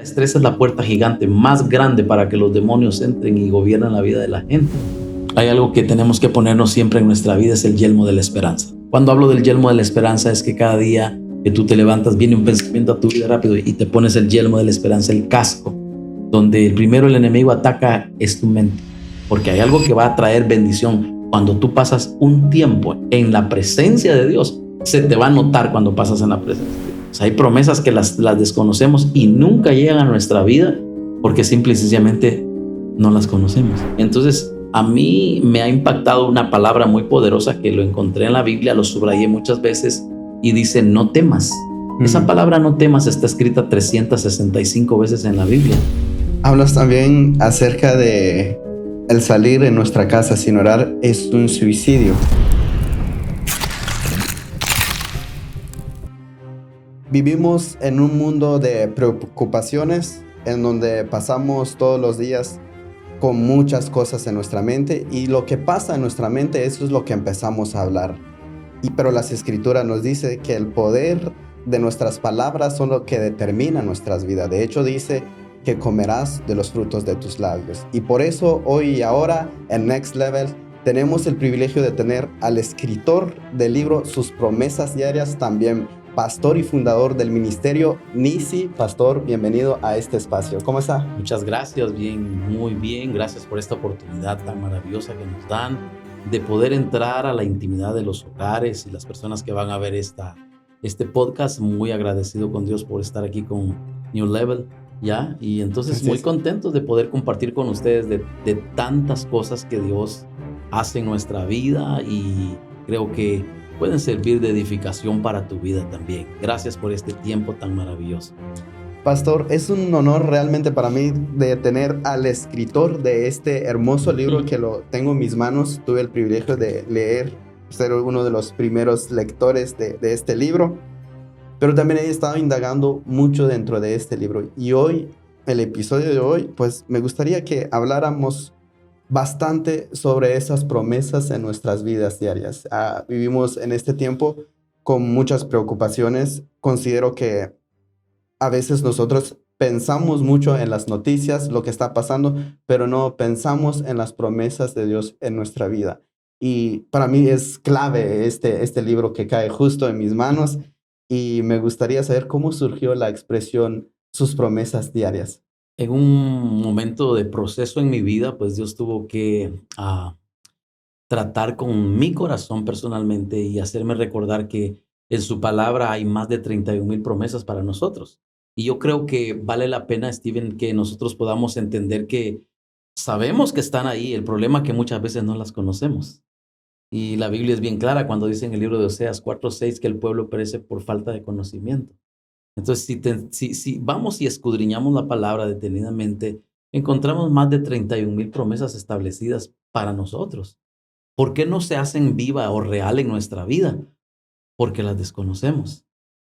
Estrés es la puerta gigante más grande para que los demonios entren y gobiernen la vida de la gente. Hay algo que tenemos que ponernos siempre en nuestra vida, es el yelmo de la esperanza. Cuando hablo del yelmo de la esperanza es que cada día que tú te levantas viene un pensamiento a tu vida rápido y te pones el yelmo de la esperanza, el casco, donde primero el enemigo ataca es tu mente, porque hay algo que va a traer bendición. Cuando tú pasas un tiempo en la presencia de Dios, se te va a notar cuando pasas en la presencia de Dios. O sea, hay promesas que las desconocemos y nunca llegan a nuestra vida porque simple y sencillamente no las conocemos. Entonces, a mí me ha impactado una palabra muy poderosa que lo encontré en la Biblia, lo subrayé muchas veces y dice: no temas. Esa palabra no temas está escrita 365 veces en la Biblia. Hablas también acerca de el salir de nuestra casa sin orar es un suicidio. Vivimos en un mundo de preocupaciones en donde pasamos todos los días con muchas cosas en nuestra mente, y lo que pasa en nuestra mente, eso es lo que empezamos a hablar. Pero las escrituras nos dice que el poder de nuestras palabras son lo que determina nuestras vidas. De hecho, dice que comerás de los frutos de tus labios. Y por eso hoy y ahora en Next Level tenemos el privilegio de tener al escritor del libro Sus Promesas Diarias, también pastor y fundador del ministerio Nisi. Pastor, bienvenido a este espacio. ¿Cómo está? Muchas gracias, bien, muy bien. Gracias por esta oportunidad tan maravillosa que nos dan de poder entrar a la intimidad de los hogares y las personas que van a ver este podcast. Muy agradecido con Dios por estar aquí con New Level, ¿ya? Y entonces muy contentos de poder compartir con ustedes de tantas cosas que Dios hace en nuestra vida, y creo que pueden servir de edificación para tu vida también. Gracias por este tiempo tan maravilloso. Pastor, es un honor realmente para mí de tener al escritor de este hermoso libro que lo tengo en mis manos. Tuve el privilegio de leer, ser uno de los primeros lectores de este libro, pero también he estado indagando mucho dentro de este libro. Y hoy, el episodio de hoy, pues me gustaría que habláramos bastante sobre esas promesas en nuestras vidas diarias. Vivimos en este tiempo con muchas preocupaciones. Considero que a veces nosotros pensamos mucho en las noticias, lo que está pasando, pero no pensamos en las promesas de Dios en nuestra vida. Y para mí es clave este libro que cae justo en mis manos, y me gustaría saber cómo surgió la expresión Sus Promesas Diarias. En un momento de proceso en mi vida, pues Dios tuvo que tratar con mi corazón personalmente y hacerme recordar que en su palabra hay más de 31,000 promesas para nosotros. Y yo creo que vale la pena, Steven, que nosotros podamos entender que sabemos que están ahí. El problema es que muchas veces no las conocemos. Y la Biblia es bien clara cuando dice en el libro de Oseas 4:6 que el pueblo perece por falta de conocimiento. Entonces, si vamos y escudriñamos la palabra detenidamente, encontramos más de 31,000 promesas establecidas para nosotros. ¿Por qué no se hacen viva o real en nuestra vida? Porque las desconocemos.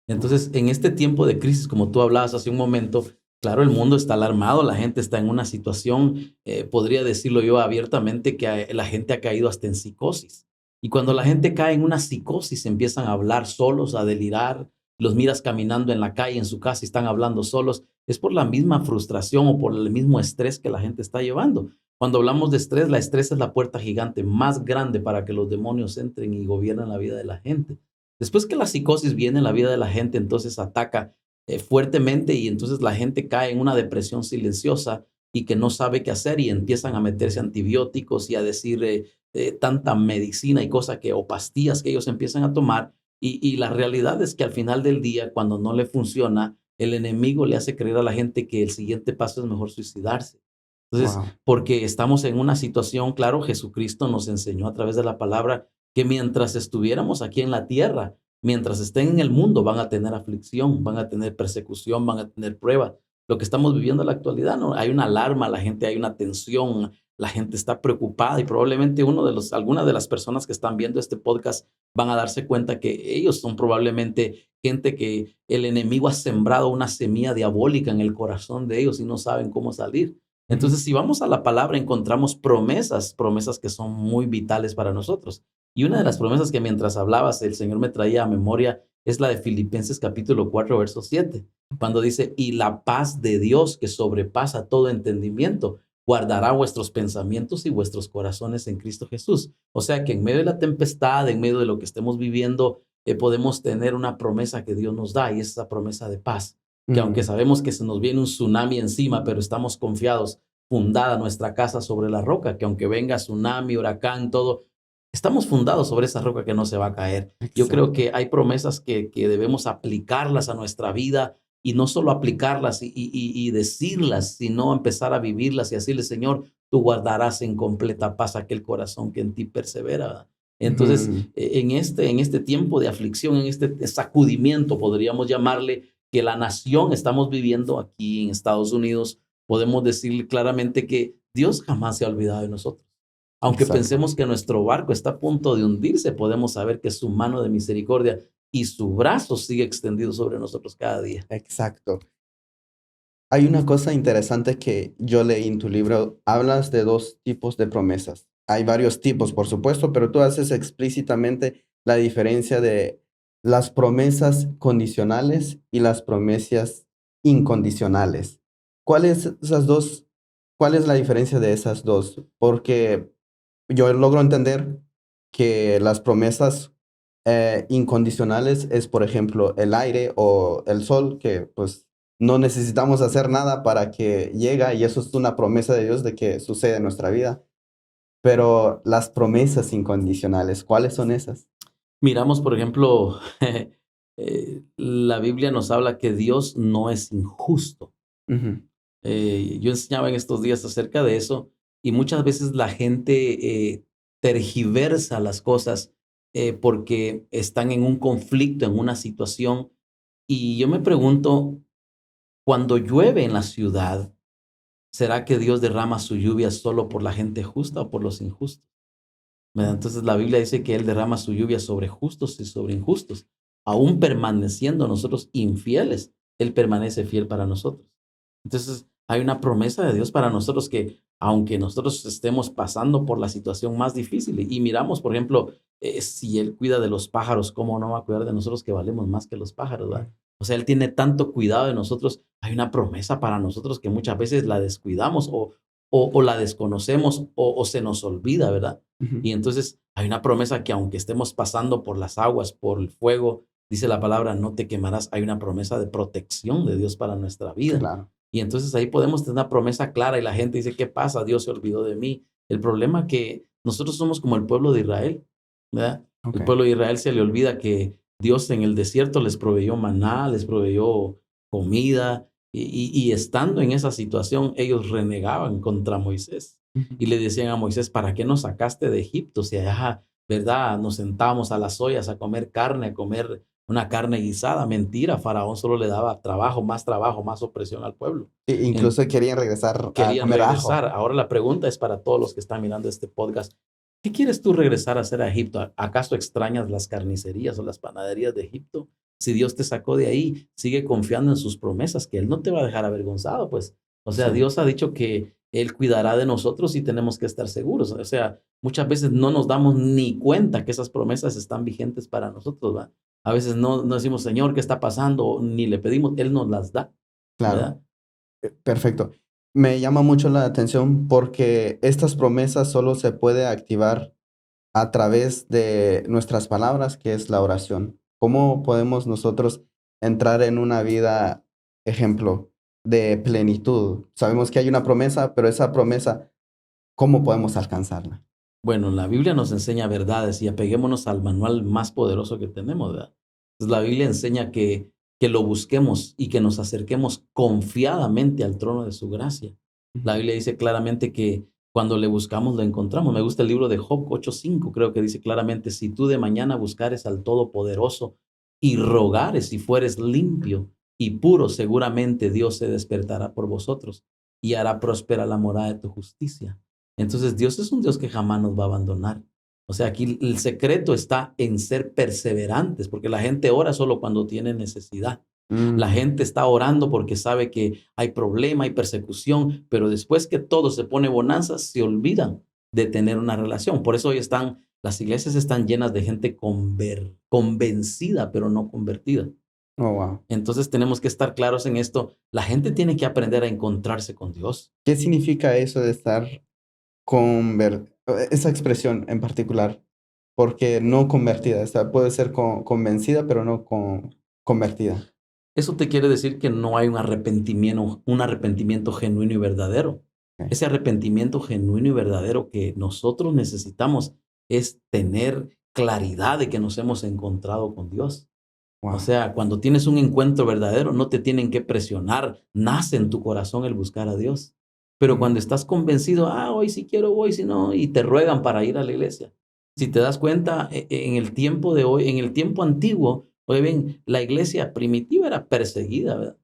Entonces, en este tiempo de crisis, como tú hablabas hace un momento, claro, el mundo está alarmado, la gente está en una situación, podría decirlo yo abiertamente, que la gente ha caído hasta en psicosis. Y cuando la gente cae en una psicosis, empiezan a hablar solos, a delirar, los miras caminando en la calle, en su casa, y están hablando solos. Es por la misma frustración o por el mismo estrés que la gente está llevando. Cuando hablamos de estrés, la estrés es la puerta gigante más grande para que los demonios entren y gobiernen la vida de la gente. Después que la psicosis viene en la vida de la gente, entonces ataca fuertemente, y entonces la gente cae en una depresión silenciosa y que no sabe qué hacer, y empiezan a meterse antibióticos y a decir tanta medicina y cosas o pastillas que ellos empiezan a tomar. Y la realidad es que al final del día, cuando no le funciona, el enemigo le hace creer a la gente que el siguiente paso es mejor suicidarse. Entonces, porque estamos en una situación, claro, Jesucristo nos enseñó a través de la palabra que mientras estuviéramos aquí en la tierra, mientras estén en el mundo, van a tener aflicción, van a tener persecución, van a tener prueba. Lo que estamos viviendo en la actualidad, ¿no? Hay una alarma, la gente, hay una tensión, la gente está preocupada, y probablemente algunas de las personas que están viendo este podcast van a darse cuenta que ellos son probablemente gente que el enemigo ha sembrado una semilla diabólica en el corazón de ellos y no saben cómo salir. Entonces, si vamos a la palabra, encontramos promesas que son muy vitales para nosotros. Y una de las promesas que mientras hablabas, el Señor me traía a memoria es la de Filipenses capítulo 4, verso 7, cuando dice, y la paz de Dios que sobrepasa todo entendimiento, guardará vuestros pensamientos y vuestros corazones en Cristo Jesús. O sea que en medio de la tempestad, en medio de lo que estemos viviendo, podemos tener una promesa que Dios nos da, y es esa promesa de paz, que aunque sabemos que se nos viene un tsunami encima, pero estamos confiados, fundada nuestra casa sobre la roca, que aunque venga tsunami, huracán, todo, estamos fundados sobre esa roca que no se va a caer. Yo creo que hay promesas que debemos aplicarlas a nuestra vida, y no solo aplicarlas y decirlas, sino empezar a vivirlas y decirle, Señor, tú guardarás en completa paz aquel corazón que en ti persevera. Entonces, en este tiempo de aflicción, en este sacudimiento, podríamos llamarle, que la nación estamos viviendo aquí en Estados Unidos, podemos decirle claramente que Dios jamás se ha olvidado de nosotros. Aunque pensemos que nuestro barco está a punto de hundirse, podemos saber que su mano de misericordia y su brazo sigue extendido sobre nosotros cada día. Exacto. Hay una cosa interesante que yo leí en tu libro. Hablas de dos tipos de promesas. Hay varios tipos, por supuesto, pero tú haces explícitamente la diferencia de las promesas condicionales y las promesas incondicionales. ¿Cuál es la diferencia de esas dos? Porque yo logro entender que las promesas incondicionales es, por ejemplo, el aire o el sol, que pues no necesitamos hacer nada para que llegue, y eso es una promesa de Dios de que sucede en nuestra vida. Pero las promesas incondicionales, ¿cuáles son esas? Miramos, por ejemplo, la Biblia nos habla que Dios no es injusto. Ujú. Yo enseñaba en estos días acerca de eso, y muchas veces la gente tergiversa las cosas porque están en un conflicto, en una situación. Y yo me pregunto, cuando llueve en la ciudad, ¿será que Dios derrama su lluvia solo por la gente justa o por los injustos? ¿Verdad? Entonces la Biblia dice que Él derrama su lluvia sobre justos y sobre injustos. Aún permaneciendo nosotros infieles, Él permanece fiel para nosotros. Entonces hay una promesa de Dios para nosotros, que aunque nosotros estemos pasando por la situación más difícil, y miramos, por ejemplo, si Él cuida de los pájaros, ¿cómo no va a cuidar de nosotros, que valemos más que los pájaros, ¿verdad? O sea, Él tiene tanto cuidado de nosotros. Hay una promesa para nosotros que muchas veces la descuidamos, o la desconocemos, o se nos olvida, ¿verdad? Ujú. Y entonces hay una promesa que aunque estemos pasando por las aguas, por el fuego, dice la palabra, no te quemarás. Hay una promesa de protección de Dios para nuestra vida. Claro. Y entonces ahí podemos tener una promesa clara, y la gente dice, ¿qué pasa? Dios se olvidó de mí. El problema es que nosotros somos como el pueblo de Israel, ¿verdad? El Ok. pueblo de Israel se le olvida que Dios en el desierto les proveyó maná, les proveyó comida, y estando en esa situación, ellos renegaban contra Moisés. Ujú. Y le decían a Moisés, ¿para qué nos sacaste de Egipto? Si allá, ¿verdad? Nos sentábamos a las ollas a comer carne, a comer una carne guisada. Mentira, Faraón solo le daba trabajo, más opresión al pueblo. En- Incluso querían regresar a Querían comer ajo. regresar. Ahora la pregunta es para todos los que están mirando este podcast. ¿Qué quieres tú regresar a hacer a Egipto? ¿Acaso extrañas las carnicerías o las panaderías de Egipto? Si Dios te sacó de ahí, sigue confiando en sus promesas, que Él no te va a dejar avergonzado, pues. O sea, Sí. Dios ha dicho que Él cuidará de nosotros, y tenemos que estar seguros. O sea, muchas veces no nos damos ni cuenta que esas promesas están vigentes para nosotros, ¿verdad? A veces no decimos, Señor, ¿qué está pasando? Ni le pedimos, Él nos las da, Claro. ¿verdad? Perfecto. Me llama mucho la atención porque estas promesas solo se puede activar a través de nuestras palabras, que es la oración. ¿Cómo podemos nosotros entrar en una vida, ejemplo, de plenitud? Sabemos que hay una promesa, pero esa promesa, ¿cómo podemos alcanzarla? Bueno, la Biblia nos enseña verdades, y apeguémonos al manual más poderoso que tenemos, ¿verdad? Entonces, la Biblia enseña que lo busquemos y que nos acerquemos confiadamente al trono de su gracia. Ujú. La Biblia dice claramente que cuando le buscamos, lo encontramos. Me gusta el libro de Job 8:5, creo que dice claramente, si tú de mañana buscares al Todopoderoso y rogares y fueres limpio y puro, seguramente Dios se despertará por vosotros y hará próspera la morada de tu justicia. Entonces, Dios es un Dios que jamás nos va a abandonar. O sea, aquí el secreto está en ser perseverantes, porque la gente ora solo cuando tiene necesidad. La Mm. gente está orando porque sabe que hay problema, hay persecución, pero después que todo se pone bonanza, se olvidan de tener una relación. Por eso hoy están Las iglesias están llenas de gente convencida, pero no convertida. Oh, wow. Entonces tenemos que estar claros en esto. La gente tiene que aprender a encontrarse con Dios. ¿Qué significa eso de estar esa expresión en particular? Porque no convertida, o sea, puede ser convencida, pero no convertida. Eso te quiere decir que no hay un arrepentimiento genuino y verdadero. Ok. Ese arrepentimiento genuino y verdadero que nosotros necesitamos es tener claridad de que nos hemos encontrado con Dios. O Wow. sea, cuando tienes un encuentro verdadero, no te tienen que presionar, nace en tu corazón el buscar a Dios. Pero Mm. cuando estás convencido, hoy sí quiero, voy, si no, y te ruegan para ir a la iglesia. Si te das cuenta, en el tiempo de hoy, en el tiempo antiguo, oye bien, la iglesia primitiva era perseguida, ¿verdad?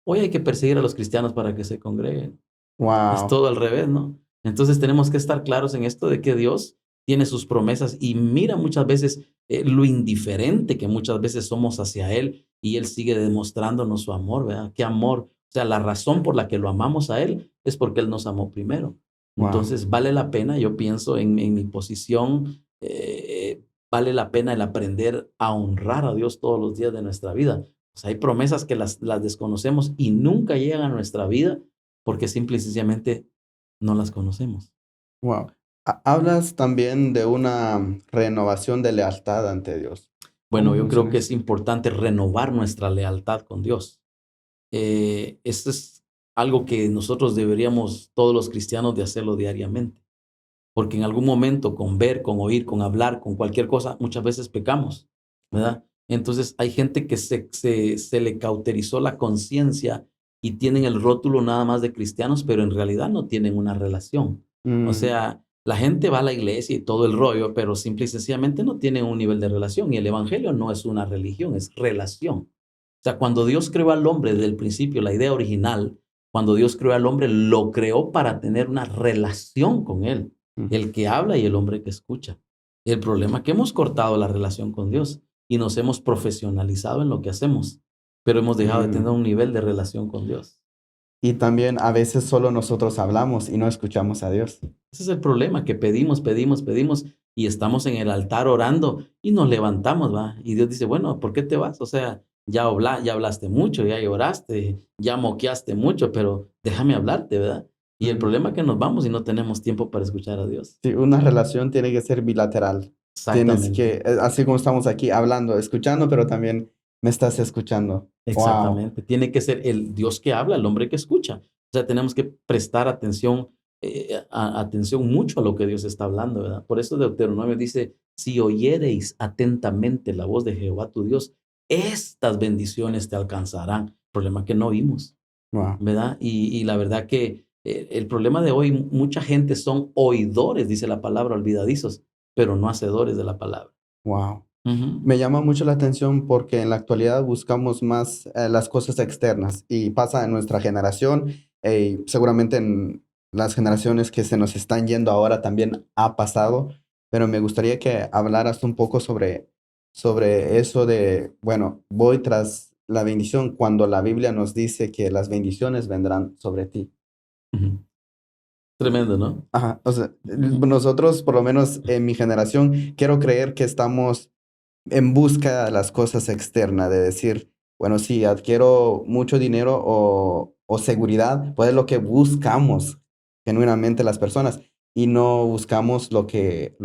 Hoy hay que perseguir a los cristianos para que se congreguen. Es Wow. todo al revés, ¿no? Entonces tenemos que estar claros en esto de que Dios tiene sus promesas y mira muchas veces lo indiferente que muchas veces somos hacia Él y Él sigue demostrándonos su amor, ¿verdad? ¿Qué amor? O sea, la razón por la que lo amamos a Él es porque Él nos amó primero. Wow. Entonces vale la pena, yo pienso en mi posición, vale la pena el aprender a honrar a Dios todos los días de nuestra vida. O sea, hay promesas que las desconocemos y nunca llegan a nuestra vida porque simple y sencillamente no las conocemos. Wow. Hablas también de una renovación de lealtad ante Dios. Bueno, ¿Cómo yo creo funciona que eso? es importante renovar nuestra lealtad con Dios. Esto es algo que nosotros deberíamos, todos los cristianos, de hacerlo diariamente. Porque en algún momento, con ver, con oír, con hablar, con cualquier cosa, muchas veces pecamos, ¿verdad? Entonces hay gente que se le cauterizó la conciencia y tienen el rótulo nada más de cristianos, pero en realidad no tienen una relación. O Mm. sea, la gente va a la iglesia y todo el rollo, pero simple y sencillamente no tienen un nivel de relación. Y el evangelio no es una religión, es relación. O sea, cuando Dios creó al hombre desde el principio, la idea original, cuando Dios creó al hombre, lo creó para tener una relación con él, Ujú. el que habla y el hombre que escucha. El problema es que hemos cortado la relación con Dios y nos hemos profesionalizado en lo que hacemos, pero hemos dejado de tener Mm. un nivel de relación con Dios. Y también a veces solo nosotros hablamos y no escuchamos a Dios. Ese es el problema, que pedimos, pedimos, pedimos y estamos en el altar orando y nos levantamos, ¿va? Y Dios dice, bueno, ¿por qué te vas? O sea, ya hablaste mucho, ya lloraste, ya moqueaste mucho, pero déjame hablarte, ¿verdad? Y el Mm. problema es que nos vamos y no tenemos tiempo para escuchar a Dios. Sí, una relación tiene que ser bilateral. Tienes que, Exactamente. así como estamos aquí hablando, escuchando, pero también me estás escuchando. Wow. Exactamente. Tiene que ser el Dios que habla, el hombre que escucha. O sea, tenemos que prestar atención, atención mucho a lo que Dios está hablando, ¿verdad? Por eso Deuteronomio dice, si oyereis atentamente la voz de Jehová tu Dios, estas bendiciones te alcanzarán. El problema es que no oímos, Wow. ¿verdad? Y la verdad que el problema de hoy, mucha gente son oidores, dice la palabra, olvidadizos, pero no hacedores de la palabra. Wow. Ujú, Me llama mucho la atención porque en la actualidad buscamos más las cosas externas y pasa en nuestra generación y seguramente en las generaciones que se nos están yendo ahora también ha pasado, pero me gustaría que hablaras un poco sobre eso de, bueno, voy tras la bendición cuando la Biblia nos dice que las bendiciones vendrán sobre ti. ujú. Tremendo, ¿no? Ajá, o sea, Ujú. nosotros, por lo menos en mi generación, quiero creer que estamos en busca de las cosas externas, de decir, bueno, sí, adquiero mucho dinero o seguridad, pues es lo que buscamos genuinamente las personas y no buscamos lo que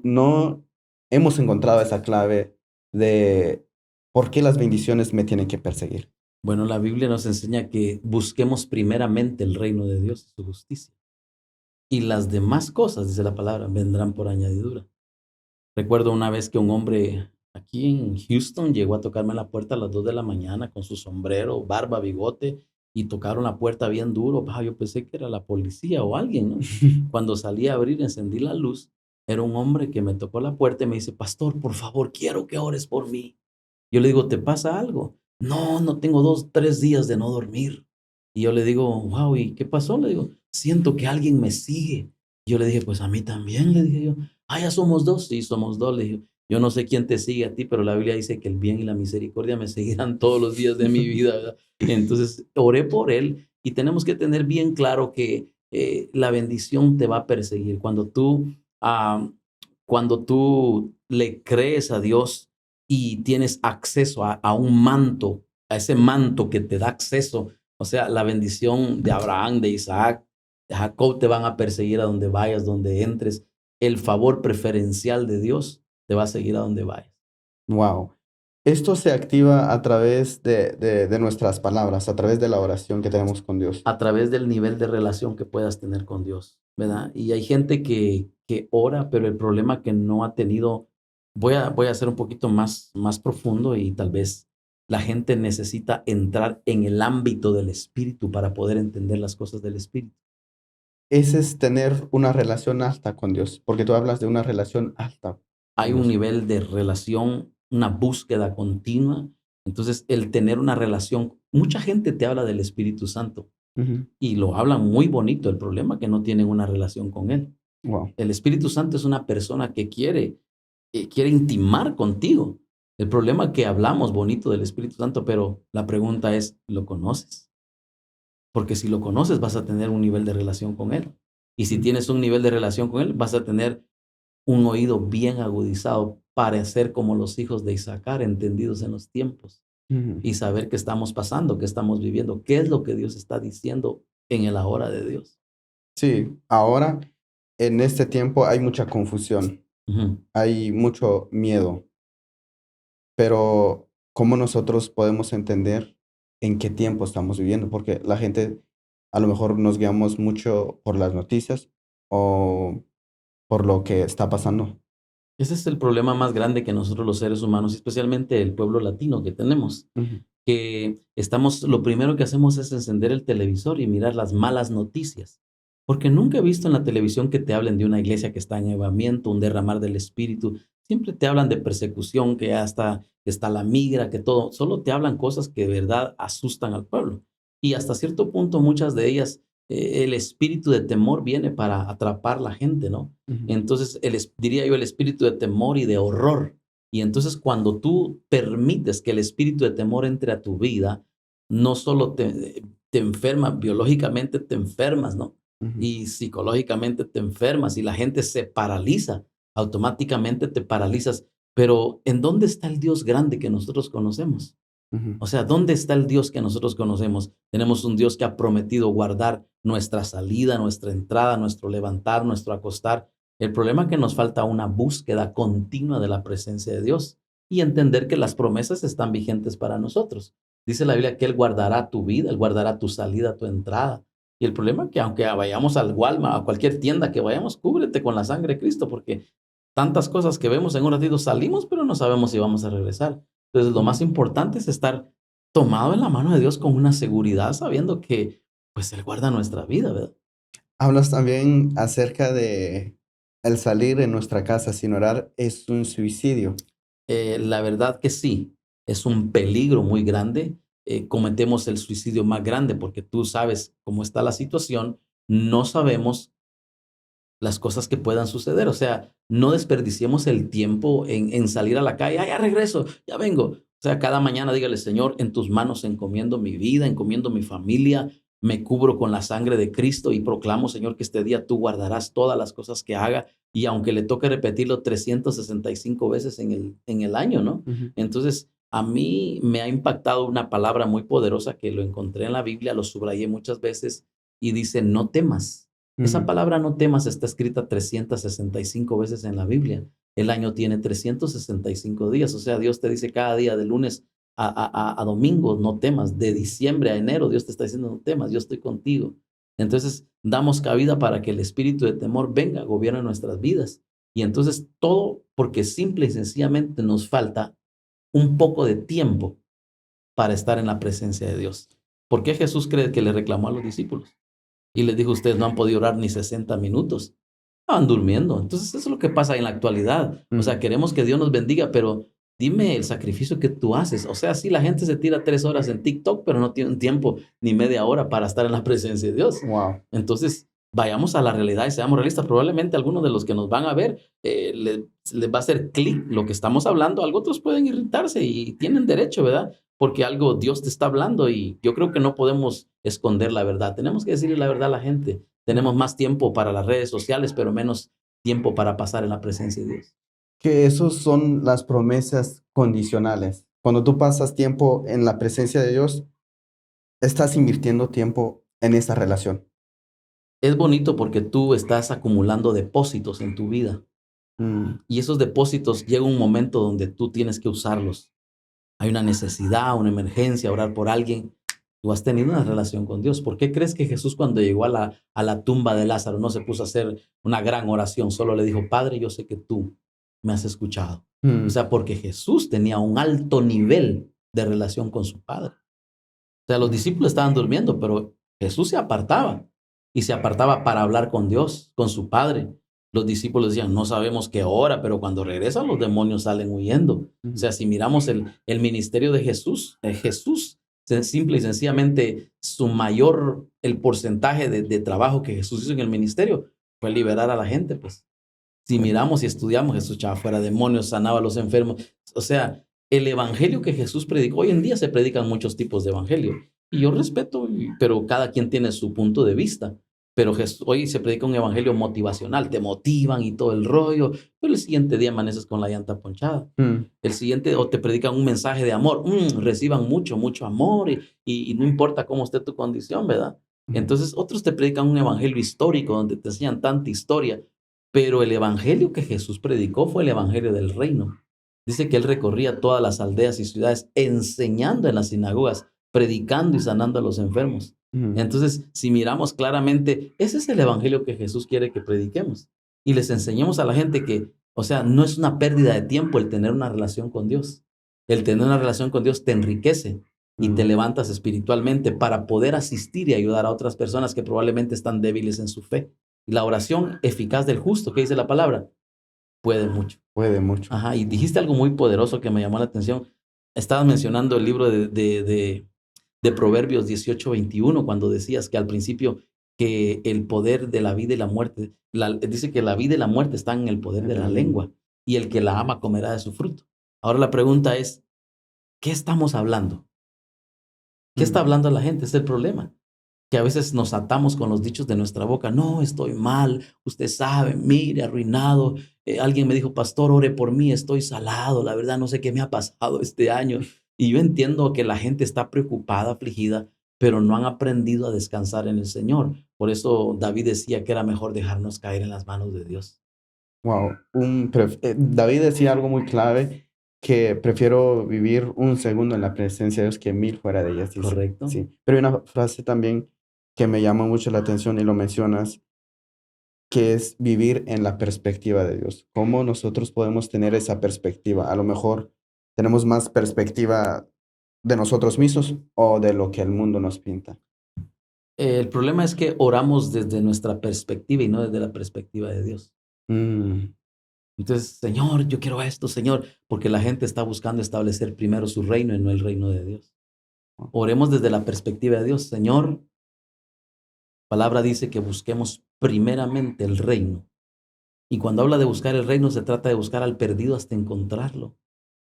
no hemos encontrado esa clave de por qué las bendiciones me tienen que perseguir. Bueno, la Biblia nos enseña que busquemos primeramente el reino de Dios y su justicia. Y las demás cosas, dice la palabra, vendrán por añadidura. Recuerdo una vez que un hombre aquí en Houston llegó a tocarme la puerta a las 2 de la mañana con su sombrero, barba, bigote, y tocaron la puerta bien duro. Yo pensé que era la policía o alguien, ¿no? Cuando salí a abrir, encendí la luz, era un hombre que me tocó la puerta y me dice, pastor, por favor, quiero que ores por mí. Yo le digo, ¿te pasa algo? No, no tengo 2, 3 días de no dormir. Y yo le digo, wow, ¿y qué pasó? Le digo, siento que alguien me sigue. Yo le dije, pues a mí también, le dije yo. Ya somos dos. Sí, somos dos, le dije. Yo no sé quién te sigue a ti, pero la Biblia dice que el bien y la misericordia me seguirán todos los días de mi vida, ¿verdad? Entonces, oré por él y tenemos que tener bien claro que la bendición te va a perseguir. Ah, cuando tú le crees a Dios y tienes acceso a un manto, a ese manto que te da acceso, o sea, la bendición de Abraham, de Isaac, de Jacob te van a perseguir a donde vayas, donde entres. El favor preferencial de Dios te va a seguir a donde vayas. Wow. Esto se activa a través de nuestras palabras, a través de la oración que tenemos con Dios. A través del nivel de relación que puedas tener con Dios, ¿verdad? Y hay gente que ora, pero el problema que no ha tenido, voy a ser un poquito más profundo y tal vez la gente necesita entrar en el ámbito del espíritu para poder entender las cosas del espíritu. Ese es tener una relación alta con Dios, porque tú hablas de una relación alta Hay con un Dios. nivel de relación, una búsqueda continua. Entonces, el tener una relación, mucha gente te habla del Espíritu Santo Ujú. y lo hablan muy bonito. El problema es que no tienen una relación con Él. Wow. El Espíritu Santo es una persona que quiere intimar contigo. El problema es que hablamos bonito del Espíritu Santo, pero la pregunta es, ¿lo conoces? Porque si lo conoces, vas a tener un nivel de relación con Él. Y si Ujú. tienes un nivel de relación con Él, vas a tener un oído bien agudizado para ser como los hijos de Isaacar, entendidos en los tiempos Ujú. y saber qué estamos pasando, qué estamos viviendo, qué es lo que Dios está diciendo en el ahora de Dios. Sí, ahora en este tiempo hay mucha confusión, Ujú. hay mucho miedo, pero ¿cómo nosotros podemos entender en qué tiempo estamos viviendo? Porque la gente a lo mejor nos guiamos mucho por las noticias o por lo que está pasando. Ese es el problema más grande que nosotros los seres humanos, especialmente el pueblo latino que tenemos, Ujú. que estamos, lo primero que hacemos es encender el televisor y mirar las malas noticias. Porque nunca he visto en la televisión que te hablen de una iglesia que está en avivamiento, un derramar del espíritu. Siempre te hablan de persecución, que ya está la migra, que todo. Solo te hablan cosas que de verdad asustan al pueblo. Y hasta cierto punto, muchas de ellas, el espíritu de temor viene para atrapar a la gente, ¿no? Ujú. Entonces, diría yo, el espíritu de temor y de horror. Y entonces cuando tú permites que el espíritu de temor entre a tu vida, no solo te enferma, biológicamente te enfermas, ¿no? Ujú. Y psicológicamente te enfermas y la gente se paraliza, automáticamente te paralizas. Pero ¿en dónde está el Dios grande que nosotros conocemos? Ujú. O sea, ¿dónde está el Dios que nosotros conocemos? Tenemos un Dios que ha prometido guardar nuestra salida, nuestra entrada, nuestro levantar, nuestro acostar. El problema es que nos falta una búsqueda continua de la presencia de Dios y entender que las promesas están vigentes para nosotros. Dice la Biblia que Él guardará tu vida, Él guardará tu salida, tu entrada. Y el problema es que aunque vayamos al Walmart, a cualquier tienda que vayamos, cúbrete con la sangre de Cristo, porque tantas cosas que vemos en un ratito salimos, pero no sabemos si vamos a regresar. Entonces, lo más Ujú. importante es estar tomado en la mano de Dios con una seguridad, sabiendo que, pues, Él guarda nuestra vida, ¿verdad? Hablas también acerca de el salir de nuestra casa sin orar es un suicidio. La verdad que sí, es un peligro muy grande. Cometemos el suicidio más grande porque tú sabes cómo está la situación, no sabemos las cosas que puedan suceder. O sea, no desperdiciemos el tiempo en salir a la calle. Ah, ya regreso, ya vengo. O sea, cada mañana dígale, Señor, en tus manos encomiendo mi vida, encomiendo mi familia, me cubro con la sangre de Cristo y proclamo, Señor, que este día tú guardarás todas las cosas que haga y aunque le toque repetirlo 365 veces en el año, ¿no? Ujú. Entonces, a mí me ha impactado una palabra muy poderosa que lo encontré en la Biblia, lo subrayé muchas veces y dice, no temas. Esa Ujú. palabra no temas está escrita 365 veces en la Biblia. El año tiene 365 días. O sea, Dios te dice cada día de lunes a domingo, no temas. De diciembre a enero, Dios te está diciendo, no temas, yo estoy contigo. Entonces, damos cabida para que el espíritu de temor venga, gobierne nuestras vidas. Y entonces todo porque simple y sencillamente nos falta un poco de tiempo para estar en la presencia de Dios. ¿Por qué Jesús cree que le reclamó a los discípulos? Y les dijo, ustedes no han podido orar ni 60 minutos. Estaban durmiendo. Entonces, eso es lo que pasa en la actualidad. O sea, Ujú. queremos que Dios nos bendiga, pero dime el sacrificio que tú haces. O sea, sí, la gente se tira 3 horas en TikTok, pero no tiene un tiempo ni media hora para estar en la presencia de Dios. Wow. Entonces, vayamos a la realidad y seamos realistas. Probablemente algunos de los que nos van a ver les va a hacer clic lo que estamos hablando. Algo otros pueden irritarse y tienen derecho, ¿verdad? Porque algo Dios te está hablando y yo creo que no podemos esconder la verdad. Tenemos que decirle la verdad a la gente. Tenemos más tiempo para las redes sociales, pero menos tiempo para pasar en la presencia de Dios. Que esos son las promesas condicionales. Cuando tú pasas tiempo en la presencia de Dios, estás invirtiendo tiempo en esa relación. Es bonito porque tú estás acumulando depósitos en tu vida Mm, y esos depósitos llega un momento donde tú tienes que usarlos. Hay una necesidad, una emergencia, orar por alguien. Tú has tenido una relación con Dios. ¿Por qué crees que Jesús cuando llegó a la tumba de Lázaro no se puso a hacer una gran oración? Solo le dijo, Padre, yo sé que tú me has escuchado. O mm, sea, porque Jesús tenía un alto nivel de relación con su Padre. O sea, los discípulos estaban durmiendo, pero Jesús se apartaba y se apartaba para hablar con Dios, con su Padre. Los discípulos decían, no sabemos qué hora, pero cuando regresan los demonios salen huyendo. O mm, sea, si miramos el ministerio de Jesús, simple y sencillamente el porcentaje de trabajo que Jesús hizo en el ministerio fue liberar a la gente, pues. Si sí. miramos y estudiamos, Jesús echaba fuera demonios, sanaba a los enfermos. O sea, el evangelio que Jesús predicó, hoy en día se predican muchos tipos de evangelio. Y yo respeto, pero cada quien tiene su punto de vista. Pero hoy se predica un evangelio motivacional, te motivan y todo el rollo, pero el siguiente día amaneces con la llanta ponchada. Mm, El siguiente, o te predican un mensaje de amor, reciban mucho, mucho amor y no importa cómo esté tu condición, ¿verdad? mm, Entonces otros te predican un evangelio histórico donde te enseñan tanta historia, pero el evangelio que Jesús predicó fue el evangelio del reino. Dice que él recorría todas las aldeas y ciudades enseñando en las sinagogas, predicando y sanando a los enfermos. mm. Entonces, si miramos claramente, ese es el evangelio que Jesús quiere que prediquemos y les enseñemos a la gente que, o sea, no es una pérdida de tiempo el tener una relación con Dios. El tener una relación con Dios te enriquece y te Mm, levantas espiritualmente para poder asistir y ayudar a otras personas que probablemente están débiles en su fe. Y la oración eficaz del justo, ¿qué dice la palabra? Puede mucho. puede mucho. Ajá, y dijiste algo muy poderoso que me llamó la atención. Estabas mencionando el libro de Proverbios 18:21, cuando decías que al principio que el poder de la vida y la muerte, dice que la vida y la muerte están en el poder de En la la lengua. lengua, y el que la ama comerá de su fruto. Ahora la pregunta es, ¿qué estamos hablando? ¿Qué está Mm, hablando la gente? Es el problema. Que a veces nos atamos con los dichos de nuestra boca. No, estoy mal, usted sabe, mire, arruinado. Alguien me dijo, pastor, ore por mí, estoy salado, la verdad no sé qué me ha pasado este año. Y yo entiendo que la gente está preocupada, afligida, pero no han aprendido a descansar en el Señor. Por eso David decía que era mejor dejarnos caer en las manos de Dios. wow. David decía algo muy clave, que prefiero vivir un segundo en la presencia de Dios que mil fuera de ellas, dice. ¿Correcto? Sí. Pero hay una frase también que me llama mucho la atención y lo mencionas, que es vivir en la perspectiva de Dios. ¿Cómo nosotros podemos tener esa perspectiva? A lo mejor tenemos más perspectiva de nosotros mismos o de lo que el mundo nos pinta. El problema es que oramos desde nuestra perspectiva y no desde la perspectiva de Dios. Mm, Entonces, Señor, yo quiero esto, Señor, porque la gente está buscando establecer primero su reino y no el reino de Dios. Oremos desde la perspectiva de Dios. Señor, la palabra dice que busquemos primeramente el reino. Y cuando habla de buscar el reino, se trata de buscar al perdido hasta encontrarlo.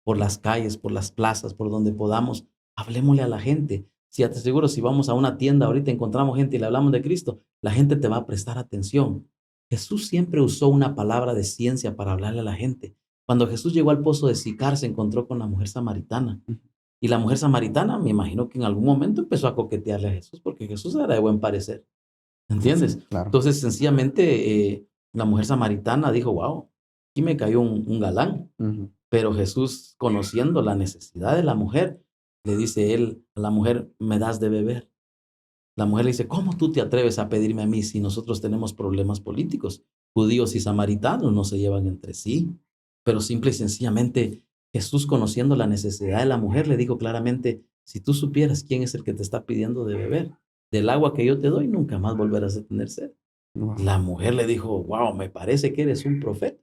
Por las calles, por las plazas, por donde podamos, hablemosle a la gente. Si ya te aseguro, si vamos a una tienda ahorita encontramos gente y le hablamos de Cristo, la gente te va a prestar atención. Jesús siempre usó una palabra de ciencia para hablarle a la gente. Cuando Jesús llegó al pozo de Sicar, se encontró con la mujer samaritana. mm, Y la mujer samaritana, me imagino que en algún momento empezó a coquetearle a Jesús, porque Jesús era de buen parecer. sí, ¿Entiendes? claro. Entonces, sencillamente, la mujer samaritana dijo, wow, aquí me cayó un galán. Ujú, Pero Jesús, conociendo la necesidad de la mujer, le dice él a la mujer, me das de beber. La mujer le dice, ¿cómo tú te atreves a pedirme a mí si nosotros tenemos problemas políticos? Judíos y samaritanos no se llevan entre sí. Pero simple y sencillamente, Jesús, conociendo la necesidad de la mujer, le dijo claramente, si tú supieras quién es el que te está pidiendo de beber, del agua que yo te doy, nunca más volverás a tener sed. wow, La mujer le dijo, wow, me parece que eres un profeta.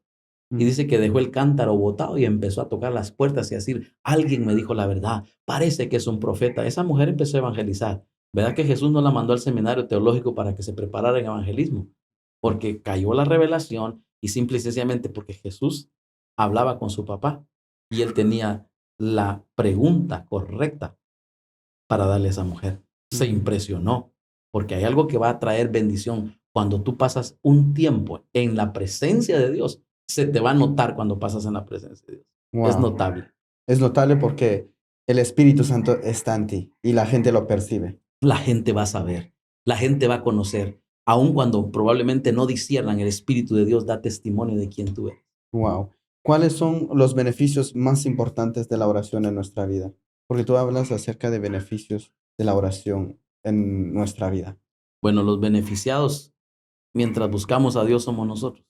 Y mm, dice que dejó el cántaro botado y empezó a tocar las puertas y a decir, alguien me dijo la verdad, parece que es un profeta. Esa mujer empezó a evangelizar. ¿Verdad que Jesús no la mandó al seminario teológico para que se preparara en evangelismo? Porque cayó la revelación y simple y sencillamente porque Jesús hablaba con su papá y él tenía la pregunta correcta para darle a esa mujer. Se mm, impresionó porque hay algo que va a traer bendición cuando tú pasas un tiempo en la presencia de Dios, se te va a notar cuando pasas en la presencia de Dios. Es Wow. notable. Es notable porque el Espíritu Santo está en ti y la gente lo percibe. La gente va a saber, la gente va a conocer, aun cuando probablemente no disciernan, el Espíritu de Dios da testimonio de quién tú eres. Wow. ¿Cuáles son los beneficios más importantes de la oración en nuestra vida? Porque tú hablas acerca de beneficios de la oración en nuestra vida. Bueno, los beneficiados, mientras buscamos a Dios, somos nosotros.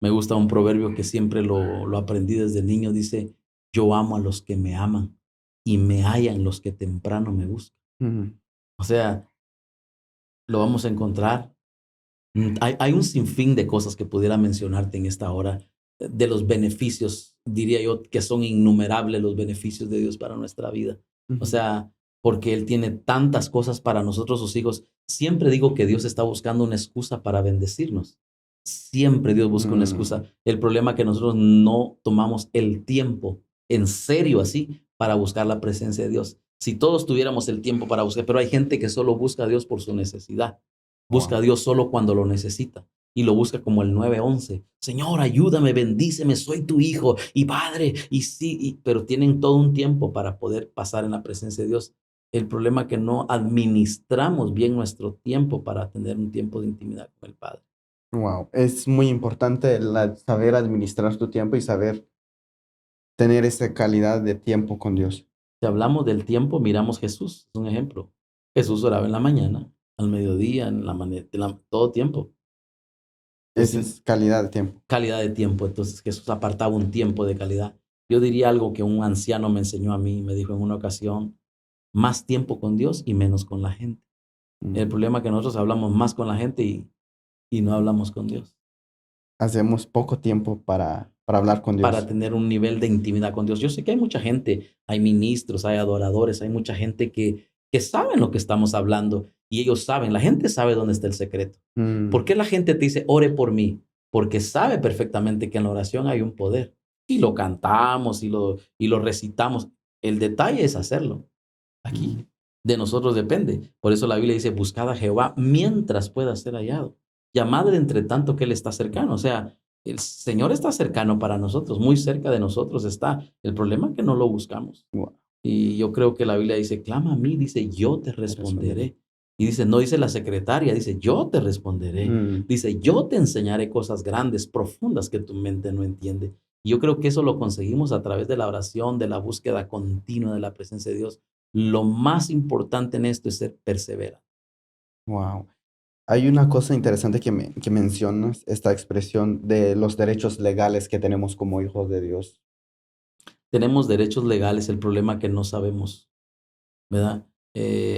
Me gusta un proverbio que siempre lo aprendí desde niño, dice, yo amo a los que me aman y me hallan los que temprano me buscan. Ujú. O sea, lo vamos a encontrar. Hay un sinfín de cosas que pudiera mencionarte en esta hora, de los beneficios, diría yo, que son innumerables los beneficios de Dios para nuestra vida. O Ujú. sea, porque Él tiene tantas cosas para nosotros, sus hijos. Siempre digo que Dios está buscando una excusa para bendecirnos. Siempre Dios busca una Mm. excusa. El problema es que nosotros no tomamos el tiempo en serio así para buscar la presencia de Dios. Si todos tuviéramos el tiempo para buscar, pero hay gente que solo busca a Dios por su necesidad. Busca a Wow. Dios solo cuando lo necesita y lo busca como el 911. Señor, ayúdame, bendíceme, soy tu hijo y padre. Y sí, pero tienen todo un tiempo para poder pasar en la presencia de Dios. El problema es que no administramos bien nuestro tiempo para tener un tiempo de intimidad con el Padre. Wow. Es muy importante saber administrar tu tiempo y saber tener esa calidad de tiempo con Dios. Si hablamos del tiempo, miramos Jesús, es un ejemplo. Jesús oraba en la mañana, al mediodía, todo tiempo. Esa Entonces, es calidad de tiempo. calidad de tiempo. Entonces Jesús apartaba un tiempo de calidad. Yo diría algo que un anciano me enseñó a mí, me dijo en una ocasión, más tiempo con Dios y menos con la gente. El Mm. problema es que nosotros hablamos más con la gente y no hablamos con Dios. Hacemos poco tiempo para hablar con Para Dios. tener un nivel de intimidad con Dios. Yo sé que hay mucha gente, hay ministros, hay adoradores, hay mucha gente que saben lo que estamos hablando y ellos saben, la gente sabe dónde está el secreto. ¿Por Mm. qué la gente te dice, ore por mí? Porque sabe perfectamente que en la oración hay un poder y lo cantamos y lo recitamos. El detalle es hacerlo. Aquí Mm. de nosotros depende. Por eso la Biblia dice, buscad a Jehová mientras pueda ser hallado. Llamad entre tanto que Él está cercano. O sea, el Señor está cercano para nosotros, muy cerca de nosotros está. El problema es que no lo buscamos. Wow. Y yo creo que la Biblia dice, clama a mí, dice, yo te Te responderé. responderé. Y dice, no dice la secretaria, dice, yo te responderé. Mm. Dice, yo te enseñaré cosas grandes, profundas que tu mente no entiende. Y yo creo que eso lo conseguimos a través de la oración, de la búsqueda continua de la presencia de Dios. Lo más importante en esto es ser perseverante. Wow. Hay una cosa interesante que mencionas, esta expresión de los derechos legales que tenemos como hijos de Dios. Tenemos derechos legales, el problema es que no sabemos, ¿verdad?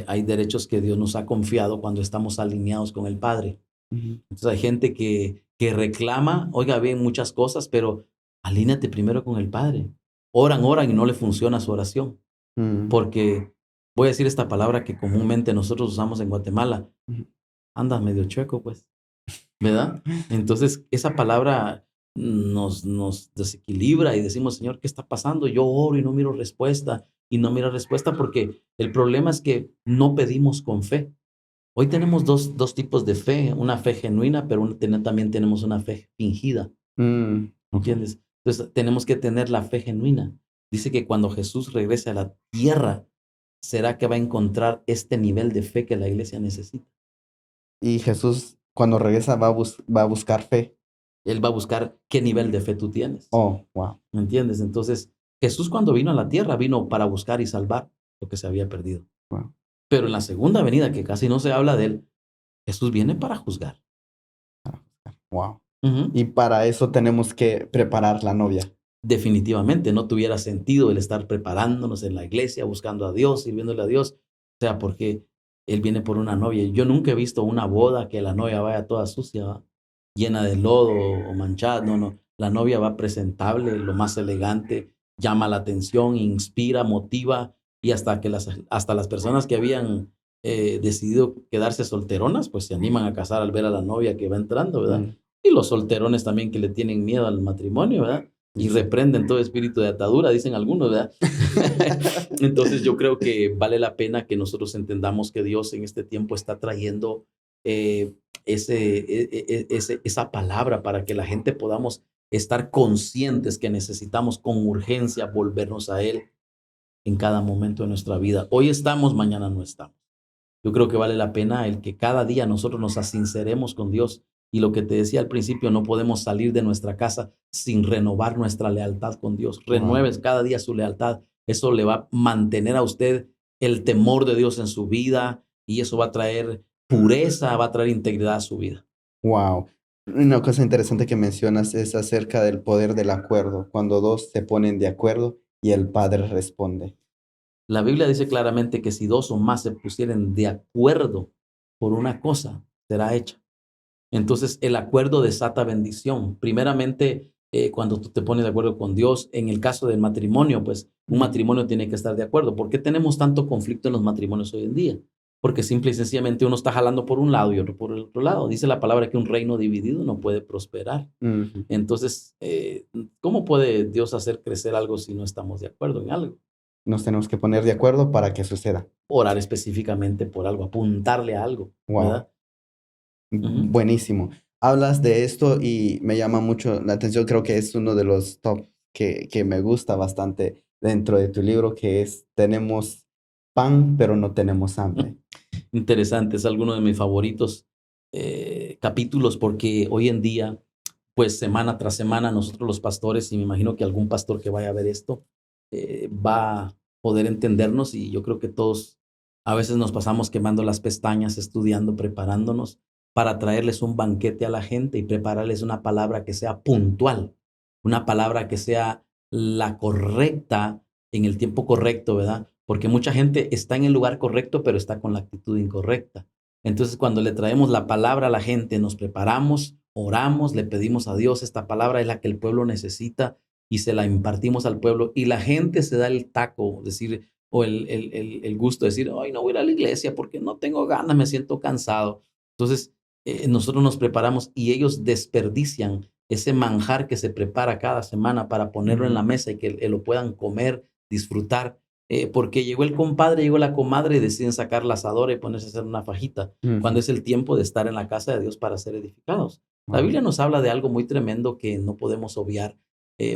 Hay derechos que Dios nos ha confiado cuando estamos alineados con el Padre. Ujú. Entonces hay gente que reclama, oiga bien, muchas cosas, pero alíneate primero con el Padre. Oran y no le funciona su oración. Mm. Porque voy a decir esta palabra que comúnmente nosotros usamos en Guatemala. Ujú. Andas medio chueco, pues, ¿verdad? Entonces esa palabra nos desequilibra y decimos, Señor, ¿qué está pasando? Yo oro y no miro respuesta y no miro respuesta porque el problema es que no pedimos con fe. Hoy tenemos dos tipos de fe, una fe genuina, pero también tenemos una fe fingida, Mm. Ok. ¿entiendes? Entonces tenemos que tener la fe genuina. Dice que cuando Jesús regrese a la tierra, será que va a encontrar este nivel de fe que la iglesia necesita. Y Jesús, cuando regresa, va a buscar fe. Él va a buscar qué nivel de fe tú tienes, Oh, wow. ¿me entiendes? Entonces, Jesús cuando vino a la tierra vino para buscar y salvar lo que se había perdido. Wow. Pero en la segunda venida, que casi no se habla de él, Jesús viene para juzgar. Wow. Ujú. Y para eso tenemos que preparar la novia. Definitivamente no tuviera sentido el estar preparándonos en la iglesia, buscando a Dios, sirviéndole a Dios. O sea, porque Él viene por una novia. Yo nunca he visto una boda que la novia vaya toda sucia, ¿va? Llena de lodo o manchada. No, no. La novia va presentable, lo más elegante, llama la atención, inspira, motiva y hasta las personas que habían decidido quedarse solteronas, pues se animan a casar al ver a la novia que va entrando, ¿verdad? Mm. Y los solterones también que le tienen miedo al matrimonio, ¿verdad? Y Sí. reprenden todo espíritu de atadura, dicen algunos, ¿verdad? Entonces yo creo que vale la pena que nosotros entendamos que Dios en este tiempo está trayendo esa palabra para que la gente podamos estar conscientes que necesitamos con urgencia volvernos a Él en cada momento de nuestra vida. Hoy estamos, mañana no estamos. Yo creo que vale la pena el que cada día nosotros nos asinceremos con Dios. Y lo que te decía al principio, no podemos salir de nuestra casa sin renovar nuestra lealtad con Dios. Wow. Renueves cada día su lealtad. Eso le va a mantener a usted el temor de Dios en su vida y eso va a traer pureza, va a traer integridad a su vida. Wow. Una cosa interesante que mencionas es acerca del poder del acuerdo, cuando dos se ponen de acuerdo y el Padre responde. La Biblia dice claramente que si dos o más se pusieren de acuerdo por una cosa, será hecha. Entonces, el acuerdo desata bendición. Primeramente, cuando tú te pones de acuerdo con Dios, en el caso del matrimonio, pues un matrimonio tiene que estar de acuerdo. ¿Por qué tenemos tanto conflicto en los matrimonios hoy en día? Porque simple y sencillamente uno está jalando por un lado y otro por el otro lado. Dice la palabra que un reino dividido no puede prosperar. Ujú. Entonces, ¿cómo puede Dios hacer crecer algo si no estamos de acuerdo en algo? Nos tenemos que poner de acuerdo para que suceda. Orar específicamente por algo, apuntarle a algo, Wow. ¿verdad? Ujú. Buenísimo. Hablas de esto y me llama mucho la atención. Creo que es uno de los top que me gusta bastante dentro de tu libro, que es tenemos pan, pero no tenemos hambre. Interesante, es alguno de mis favoritos capítulos porque hoy en día, pues semana tras semana, nosotros los pastores, y me imagino que algún pastor que vaya a ver esto, va a poder entendernos y yo creo que todos a veces nos pasamos quemando las pestañas, estudiando, preparándonos para traerles un banquete a la gente y prepararles una palabra que sea puntual, una palabra que sea la correcta en el tiempo correcto, ¿verdad? Porque mucha gente está en el lugar correcto, pero está con la actitud incorrecta. Entonces, cuando le traemos la palabra a la gente, nos preparamos, oramos, le pedimos a Dios, esta palabra es la que el pueblo necesita y se la impartimos al pueblo y la gente se da el taco, decir, o el gusto de decir, ay, no voy a ir a la iglesia porque no tengo ganas, me siento cansado. Entonces, nosotros nos preparamos y ellos desperdician ese manjar que se prepara cada semana para ponerlo en la mesa y que lo puedan comer, disfrutar, porque llegó el compadre, llegó la comadre y deciden sacar la asadora y ponerse a hacer una fajita, cuando Ujú. es el tiempo de estar en la casa de Dios para ser edificados. La Wow. Biblia nos habla de algo muy tremendo que no podemos obviar.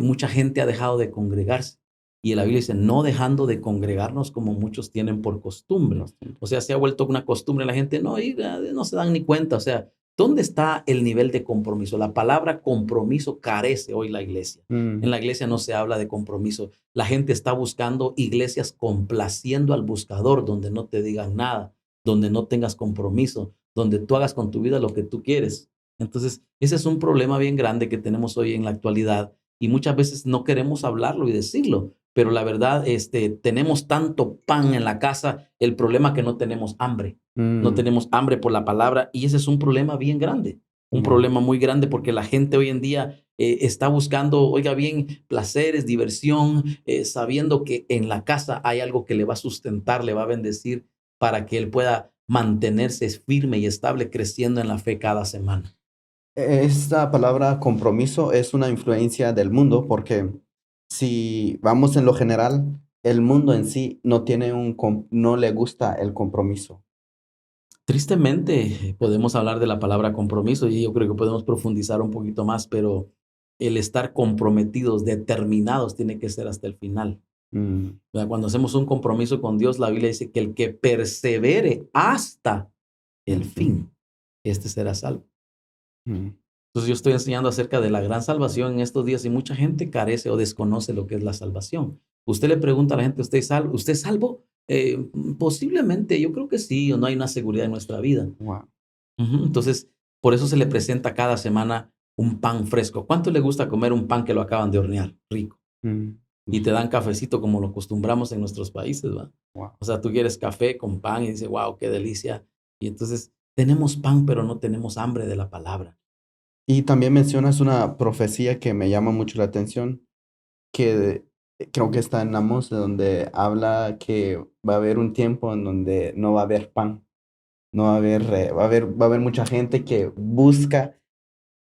Mucha gente ha dejado de congregarse y la Biblia dice, no dejando de congregarnos como muchos tienen por costumbre. O sea, se ha vuelto una costumbre la gente, no, y no se dan ni cuenta. O sea, ¿dónde está el nivel de compromiso? La palabra compromiso carece hoy la iglesia. En Mm. la iglesia no se habla de compromiso. La gente está buscando iglesias complaciendo al buscador, donde no te digan nada, donde no tengas compromiso, donde tú hagas con tu vida lo que tú quieres. Entonces, ese es un problema bien grande que tenemos hoy en la actualidad y muchas veces no queremos hablarlo y decirlo, pero la verdad, tenemos tanto pan en la casa, el problema es que no tenemos hambre, no Mm. tenemos hambre por la palabra y ese es un problema bien grande, un Wow. problema muy grande porque la gente hoy en día está buscando, oiga bien, placeres, diversión, sabiendo que en la casa hay algo que le va a sustentar, le va a bendecir para que él pueda mantenerse firme y estable creciendo en la fe cada semana. Esta palabra compromiso es una influencia del mundo porque si vamos en lo general, el mundo en sí no tiene no le gusta el compromiso. Tristemente, podemos hablar de la palabra compromiso y yo creo que podemos profundizar un poquito más, pero el estar comprometidos, determinados, tiene que ser hasta el final. Mm. ¿Verdad? Cuando hacemos un compromiso con Dios, la Biblia dice que el que persevere hasta el El fin. fin, este será salvo. Mm. Entonces yo estoy enseñando acerca de la gran salvación en estos días y mucha gente carece o desconoce lo que es la salvación. Usted le pregunta a la gente, ¿usted es salvo? ¿Usted es salvo? Posiblemente, yo creo que sí, o no hay una seguridad en nuestra vida. Wow. Entonces, por eso se le presenta cada semana un pan fresco. ¿Cuánto le gusta comer un pan que lo acaban de hornear? Rico. Mm. Y te dan cafecito como lo acostumbramos en nuestros países, ¿va? Wow. O sea, tú quieres café con pan y dices, wow, qué delicia. Y entonces tenemos pan, pero no tenemos hambre de la palabra. Y también mencionas una profecía que me llama mucho la atención, que creo que está en Amos, donde habla que va a haber un tiempo en donde no va a haber pan, no va a haber, va a haber mucha gente que busca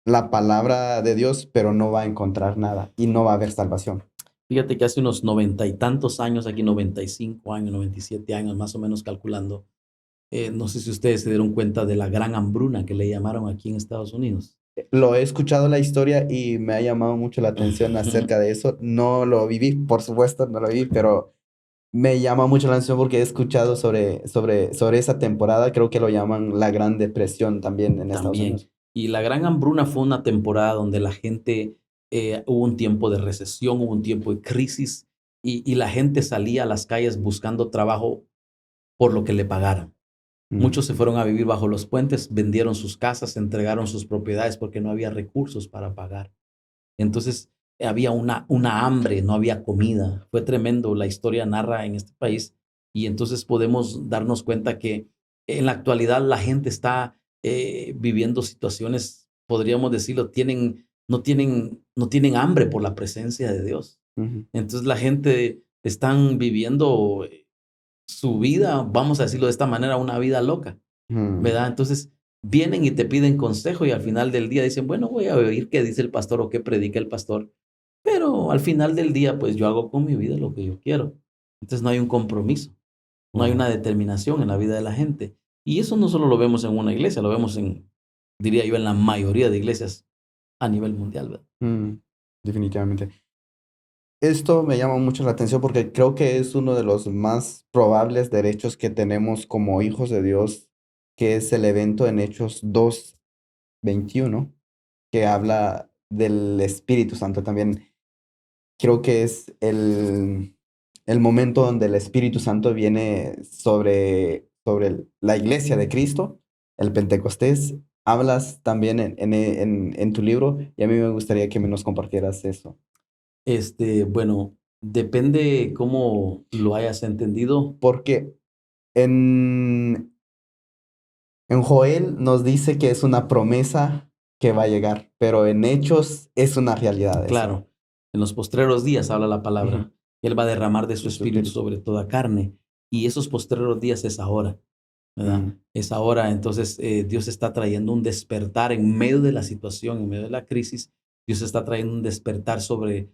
la palabra de Dios, pero no va a encontrar nada y no va a haber salvación. Fíjate que hace unos 90 y tantos años, aquí 95 años, 97 años, más o menos calculando, No sé si ustedes se dieron cuenta de la gran hambruna que le llamaron aquí en Estados Unidos. Lo he escuchado la historia y me ha llamado mucho la atención acerca de eso. No lo viví, por supuesto, no lo viví, pero me llama mucho la atención porque he escuchado sobre esa temporada. Creo que lo llaman la Gran Depresión también en Estados También. Unidos. Y la gran hambruna fue una temporada donde la gente, hubo un tiempo de recesión, hubo un tiempo de crisis y la gente salía a las calles buscando trabajo por lo que le pagaran. Mm, Muchos se fueron a vivir bajo los puentes, vendieron sus casas, entregaron sus propiedades porque no había recursos para pagar. Entonces había una hambre, no había comida. Fue tremendo. La historia narra en este país y entonces podemos darnos cuenta que en la actualidad la gente está viviendo situaciones, podríamos decirlo, no tienen hambre por la presencia de Dios. ujú, Entonces la gente están viviendo su vida, vamos a decirlo de esta manera, una vida loca, mm, ¿verdad? Entonces vienen y te piden consejo y al final del día dicen, bueno, voy a oír qué dice el pastor o qué predica el pastor, pero al final del día, pues yo hago con mi vida lo que yo quiero. Entonces no hay un compromiso, no hay wow, una determinación en la vida de la gente. Y eso no solo lo vemos en una iglesia, lo vemos diría yo, en la mayoría de iglesias a nivel mundial, ¿verdad? mm, definitivamente. Esto me llama mucho la atención porque creo que es uno de los más probables derechos que tenemos como hijos de Dios, que es el evento en Hechos 2:21, que habla del Espíritu Santo también. Creo que es el momento donde el Espíritu Santo viene sobre la iglesia de Cristo, el Pentecostés. Hablas también en tu libro y a mí me gustaría que me nos compartieras eso. Bueno, depende cómo lo hayas entendido. Porque en, en Joel nos dice que es una promesa que va a llegar, pero en Hechos es una realidad eso. Claro, en los postreros días habla la Ujú, palabra. Él va a derramar de su de su espíritu espíritu. sobre toda carne. Y esos postreros días es ahora, ¿verdad? Mm, Es ahora. Entonces, Dios está trayendo un despertar en medio de la situación, en medio de la crisis. Dios está trayendo un despertar sobre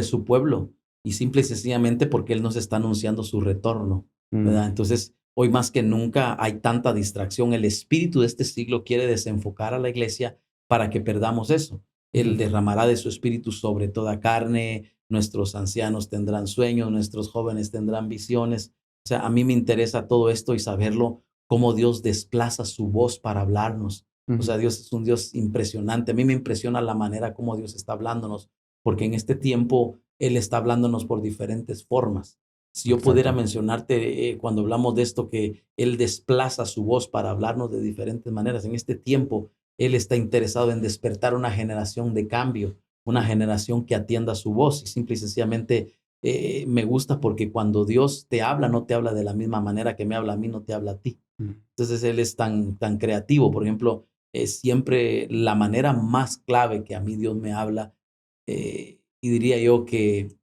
su pueblo. Y simple y sencillamente porque Él nos está anunciando su retorno, mm, ¿verdad? Entonces, hoy más que nunca hay tanta distracción. El espíritu de este siglo quiere desenfocar a la iglesia para que perdamos eso. Él ujú, derramará de su espíritu sobre toda carne, nuestros ancianos tendrán sueños, nuestros jóvenes tendrán visiones. O sea, a mí me interesa todo esto y saberlo, cómo Dios desplaza su voz para hablarnos. O ujú. sea, Dios es un Dios impresionante. A mí me impresiona la manera como Dios está hablándonos, porque en este tiempo Él está hablándonos por diferentes formas. Si yo pudiera Exacto. mencionarte cuando hablamos de esto, que Él desplaza su voz para hablarnos de diferentes maneras, en este tiempo Él está interesado en despertar una generación de cambio, una generación que atienda su voz. Y simple y sencillamente me gusta porque cuando Dios te habla, no te habla de la misma manera que me habla a mí, no te habla a ti. Mm, Entonces Él es tan creativo. Por ejemplo, siempre la manera más clave que a mí Dios me habla, y diría yo que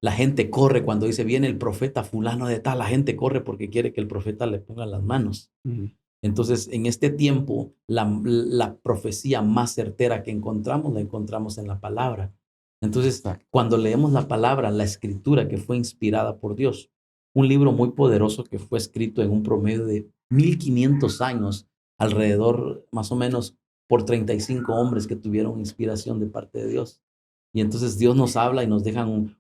la gente corre cuando dice, viene el profeta fulano de tal, la gente corre porque quiere que el profeta le ponga las manos. mm, Entonces, en este tiempo, la profecía más certera que encontramos, la encontramos en la palabra. Entonces, exacto. cuando leemos la palabra, la escritura que fue inspirada por Dios, un libro muy poderoso que fue escrito en un promedio de 1500 años, alrededor más o menos por 35 hombres que tuvieron inspiración de parte de Dios. Y entonces Dios nos habla y nos deja un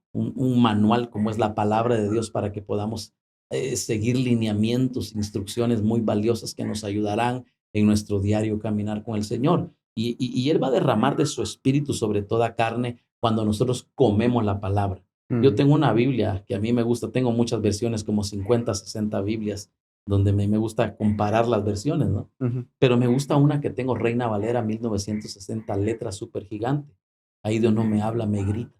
manual como es la palabra de Dios para que podamos seguir lineamientos, instrucciones muy valiosas que nos ayudarán en nuestro diario caminar con el Señor. Y Él va a derramar de su espíritu sobre toda carne cuando nosotros comemos la palabra. Yo Mm, tengo una Biblia que a mí me gusta, tengo muchas versiones, como 50, 60 Biblias, donde me gusta comparar las versiones, ¿no? ujú, Pero me gusta una que tengo, Reina Valera 1960, letra súper gigante. Ahí Dios no me habla, me grita,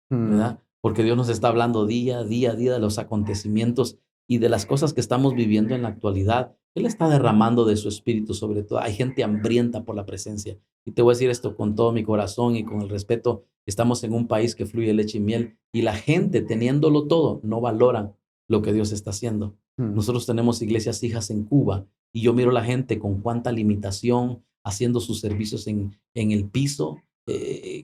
mm, ¿verdad? Porque Dios nos está hablando día a día, de los acontecimientos y de las cosas que estamos viviendo en la actualidad. Él está derramando de su espíritu sobre todo. Hay gente hambrienta por la presencia. Y te voy a decir esto con todo mi corazón y con el respeto. Estamos en un país que fluye leche y miel y la gente, teniéndolo todo, no valoran lo que Dios está haciendo. mm, Nosotros tenemos iglesias hijas en Cuba y yo miro a la gente con cuánta limitación haciendo sus servicios en el piso,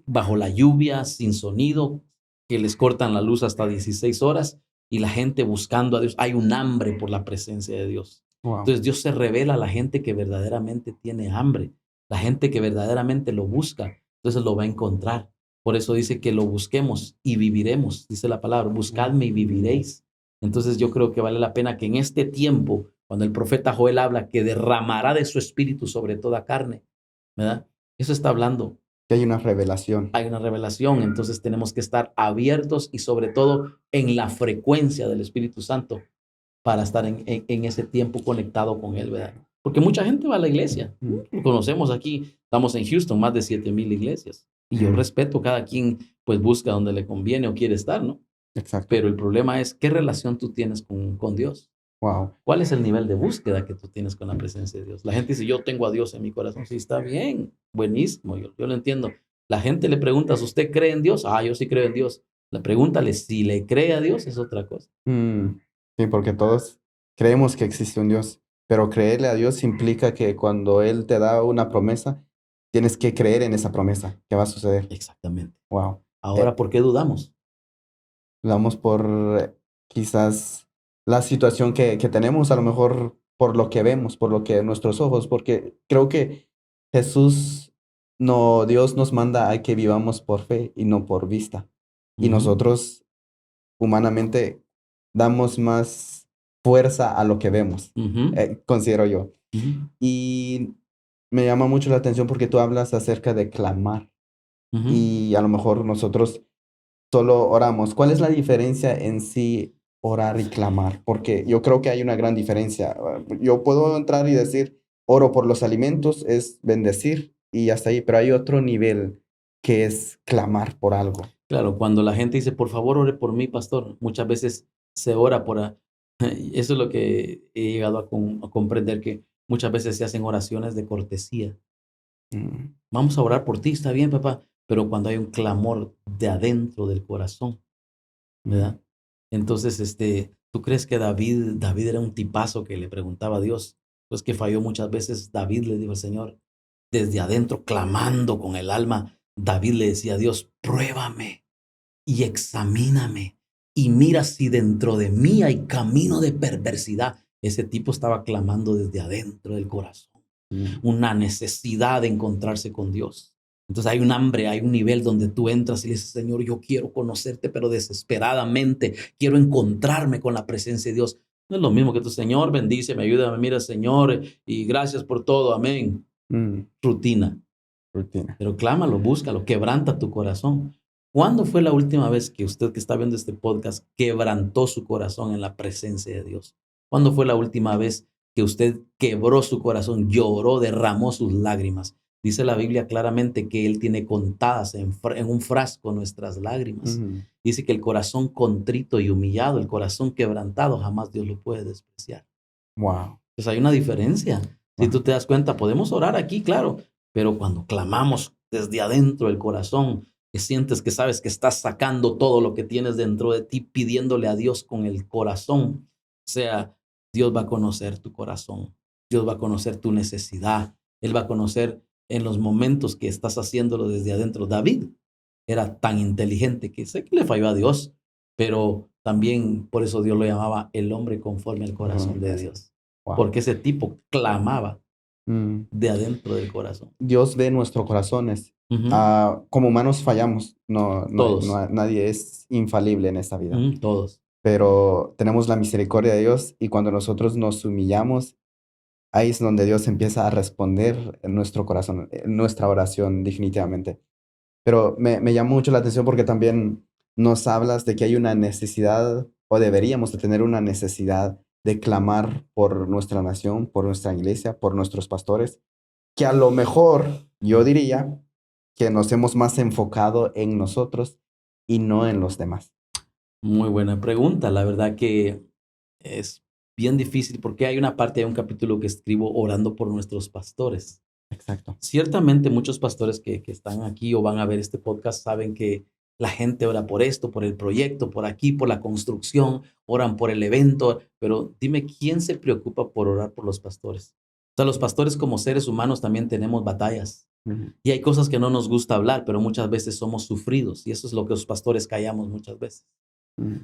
bajo la lluvia, sin sonido, que les cortan la luz hasta 16 horas y la gente buscando a Dios. Hay un hambre por la presencia de Dios. Wow. Entonces Dios se revela a la gente que verdaderamente tiene hambre, la gente que verdaderamente lo busca, entonces lo va a encontrar. Por eso dice que lo busquemos y viviremos, dice la palabra, buscadme y viviréis. Entonces yo creo que vale la pena que en este tiempo, cuando el profeta Joel habla que derramará de su espíritu sobre toda carne, ¿verdad? Eso está hablando, Que hay una revelación. hay una revelación, entonces tenemos que estar abiertos y sobre todo en la frecuencia del Espíritu Santo para estar en ese tiempo conectado con Él, ¿verdad? Porque mucha gente va a la iglesia. Conocemos aquí, estamos en Houston, más de 7,000 iglesias. Y yo respeto, cada quien pues busca donde le conviene o quiere estar, ¿no? Exacto. Pero el problema es qué relación tú tienes con Dios. Wow. ¿Cuál es el nivel de búsqueda que tú tienes con la presencia de Dios? La gente dice, yo tengo a Dios en mi corazón. Sí, está bien, buenísimo, yo lo entiendo. La gente le pregunta, ¿usted cree en Dios? Ah, yo sí creo en Dios. Le pregúntale si le cree a Dios es otra cosa. Sí, porque todos creemos que existe un Dios, pero creerle a Dios implica que cuando Él te da una promesa, tienes que creer en esa promesa que va a suceder. Exactamente. Wow. Ahora, ¿por qué dudamos? Damos por quizás la situación que tenemos, a lo mejor por lo que vemos, por lo que nuestros ojos, porque creo que Jesús, no, Dios nos manda a que vivamos por fe y no por vista. Y nosotros humanamente damos más fuerza a lo que vemos, considero yo. Y me llama mucho la atención porque tú hablas acerca de clamar y a lo mejor nosotros solo oramos. ¿Cuál es la diferencia en sí orar y clamar? Porque yo creo que hay una gran diferencia. Yo puedo entrar y decir, oro por los alimentos, es bendecir y hasta ahí, pero hay otro nivel que es clamar por algo. Claro, cuando la gente dice, por favor, ore por mí, pastor, muchas veces se ora por... Eso es lo que he llegado a comprender, que muchas veces se hacen oraciones de cortesía. Mm, Vamos a orar por ti, está bien, papá, pero cuando hay un clamor de adentro del corazón, ¿verdad? Entonces, ¿tú crees que David era un tipazo que le preguntaba a Dios? Pues que falló muchas veces. David le dijo al Señor, desde adentro, clamando con el alma, David le decía a Dios, pruébame y examíname y mira si dentro de mí hay camino de perversidad. Ese tipo estaba clamando desde adentro del corazón, una necesidad de encontrarse con Dios. Entonces hay un hambre, hay un nivel donde tú entras y le dices, Señor, yo quiero conocerte, pero desesperadamente quiero encontrarme con la presencia de Dios. No es lo mismo que tu Señor, bendíceme, ayúdame, mira, Señor, y gracias por todo, amén. Rutina. Rutina. Pero clámalo, búscalo, quebranta tu corazón. ¿Cuándo fue la última vez que usted que está viendo este podcast quebrantó su corazón en la presencia de Dios? ¿Cuándo fue la última vez que usted quebró su corazón, lloró, derramó sus lágrimas? Dice la Biblia claramente que Él tiene contadas en un frasco nuestras lágrimas. Dice que el corazón contrito y humillado, el corazón quebrantado, jamás Dios lo puede despreciar. Wow. Pues hay una diferencia. Si tú te das cuenta, podemos orar aquí, claro, pero cuando clamamos desde adentro del corazón, que sientes que sabes que estás sacando todo lo que tienes dentro de ti, pidiéndole a Dios con el corazón, o sea, Dios va a conocer tu corazón, Dios va a conocer tu necesidad, Él va a conocer en los momentos que estás haciéndolo desde adentro. David era tan inteligente que sé que le falló a Dios, pero también por eso Dios lo llamaba el hombre conforme al corazón de Dios, porque ese tipo clamaba de adentro del corazón. Dios ve nuestros corazones. Como humanos fallamos. Todos. Nadie es infalible en esta vida. Todos. Pero tenemos la misericordia de Dios y cuando nosotros nos humillamos, ahí es donde Dios empieza a responder en nuestro corazón, en nuestra oración, definitivamente. Pero me llamó mucho la atención porque también nos hablas de que hay una necesidad, o deberíamos de tener una necesidad de clamar por nuestra nación, por nuestra iglesia, por nuestros pastores, que a lo mejor yo diría que nos hemos más enfocado en nosotros y no en los demás. Muy buena pregunta. La verdad que es bien difícil porque hay una parte de un capítulo que escribo orando por nuestros pastores. Exacto. Ciertamente muchos pastores que están aquí o van a ver este podcast saben que la gente ora por esto, por el proyecto, por aquí, por la construcción, oran por el evento, pero dime, ¿quién se preocupa por orar por los pastores? O sea, los pastores como seres humanos también tenemos batallas y hay cosas que no nos gusta hablar, pero muchas veces somos sufridos y eso es lo que los pastores callamos muchas veces.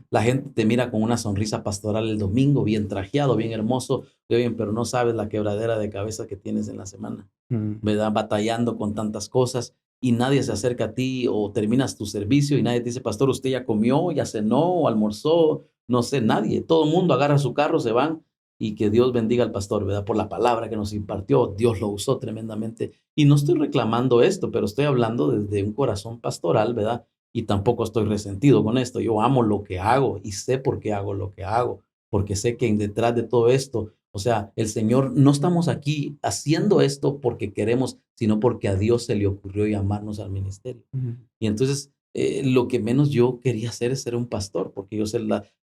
La gente te mira con una sonrisa pastoral el domingo, bien trajeado, bien hermoso, bien, pero no sabes la quebradera de cabeza que tienes en la semana, ¿verdad? Batallando con tantas cosas y nadie se acerca a ti o terminas tu servicio y nadie te dice, pastor, usted ya comió, ya cenó o almorzó, no sé, nadie. Todo el mundo agarra su carro, se van y que Dios bendiga al pastor, ¿verdad? Por la palabra que nos impartió, Dios lo usó tremendamente. Y no estoy reclamando esto, pero estoy hablando desde un corazón pastoral, ¿verdad? Y tampoco estoy resentido con esto. Yo amo lo que hago y sé por qué hago lo que hago, porque sé que detrás de todo esto, o sea, el Señor, no estamos aquí haciendo esto porque queremos, sino porque a Dios se le ocurrió llamarnos al ministerio. Y entonces, lo que menos yo quería hacer es ser un pastor, porque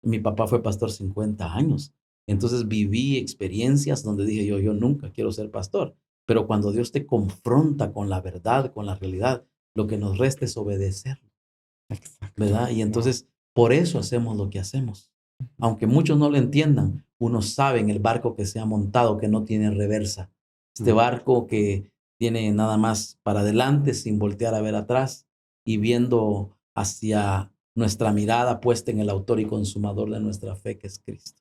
mi papá fue pastor 50 años. Entonces viví experiencias donde dije yo nunca quiero ser pastor. Pero cuando Dios te confronta con la verdad, con la realidad, lo que nos resta es obedecer. Exacto. ¿Verdad? Y Wow. entonces, por eso hacemos lo que hacemos. Aunque muchos no lo entiendan, uno sabe en el barco que se ha montado que no tiene reversa. Este barco que tiene nada más para adelante sin voltear a ver atrás y viendo hacia nuestra mirada puesta en el autor y consumador de nuestra fe, que es Cristo.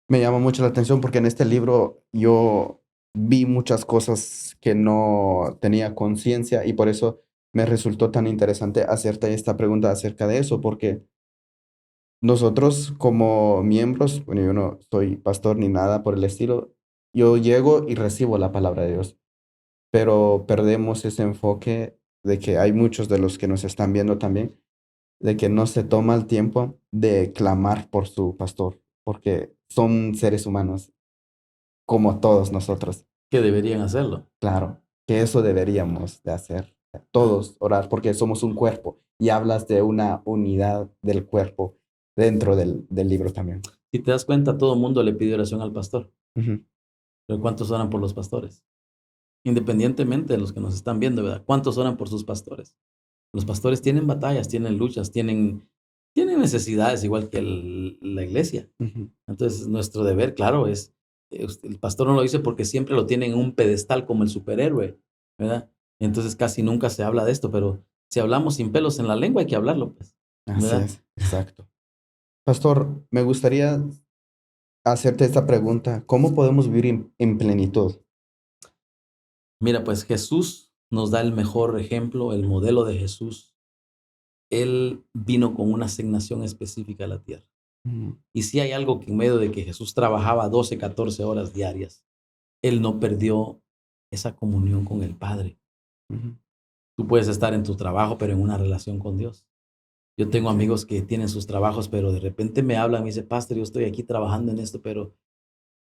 Me llama mucho la atención porque en este libro yo vi muchas cosas que no tenía conciencia y por eso me resultó tan interesante hacerte esta pregunta acerca de eso, porque nosotros como miembros, bueno, yo no soy pastor ni nada por el estilo, yo llego y recibo la palabra de Dios, pero perdemos ese enfoque de que hay muchos de los que nos están viendo también, de que no se toma el tiempo de clamar por su pastor, porque son seres humanos como todos nosotros. Que deberían hacerlo. Claro, que eso deberíamos de hacer, todos orar, porque somos un cuerpo y hablas de una unidad del cuerpo dentro del libro también. Si te das cuenta, todo el mundo le pide oración al pastor. Ujú. Pero ¿cuántos oran por los pastores? Independientemente de los que nos están viendo, ¿verdad? ¿Cuántos oran por sus pastores? Los pastores tienen batallas, tienen luchas, tienen necesidades igual que la iglesia. Ujú. Entonces, nuestro deber, claro, es, el pastor no lo dice porque siempre lo tienen en un pedestal como el superhéroe, ¿verdad? Entonces casi nunca se habla de esto, pero si hablamos sin pelos en la lengua hay que hablarlo, pues, Así ¿verdad? es, exacto. Pastor, me gustaría hacerte esta pregunta. ¿Cómo podemos vivir en plenitud? Mira, pues Jesús nos da el mejor ejemplo, el modelo de Jesús. Él vino con una asignación específica a la tierra. Ujú. Y si hay algo que en medio de que Jesús trabajaba 12, 14 horas diarias, él no perdió esa comunión con el Padre. Ujú. Tú puedes estar en tu trabajo, pero en una relación con Dios. Yo tengo Ok. amigos que tienen sus trabajos, pero de repente me hablan y me dicen, pastor, yo estoy aquí trabajando en esto, pero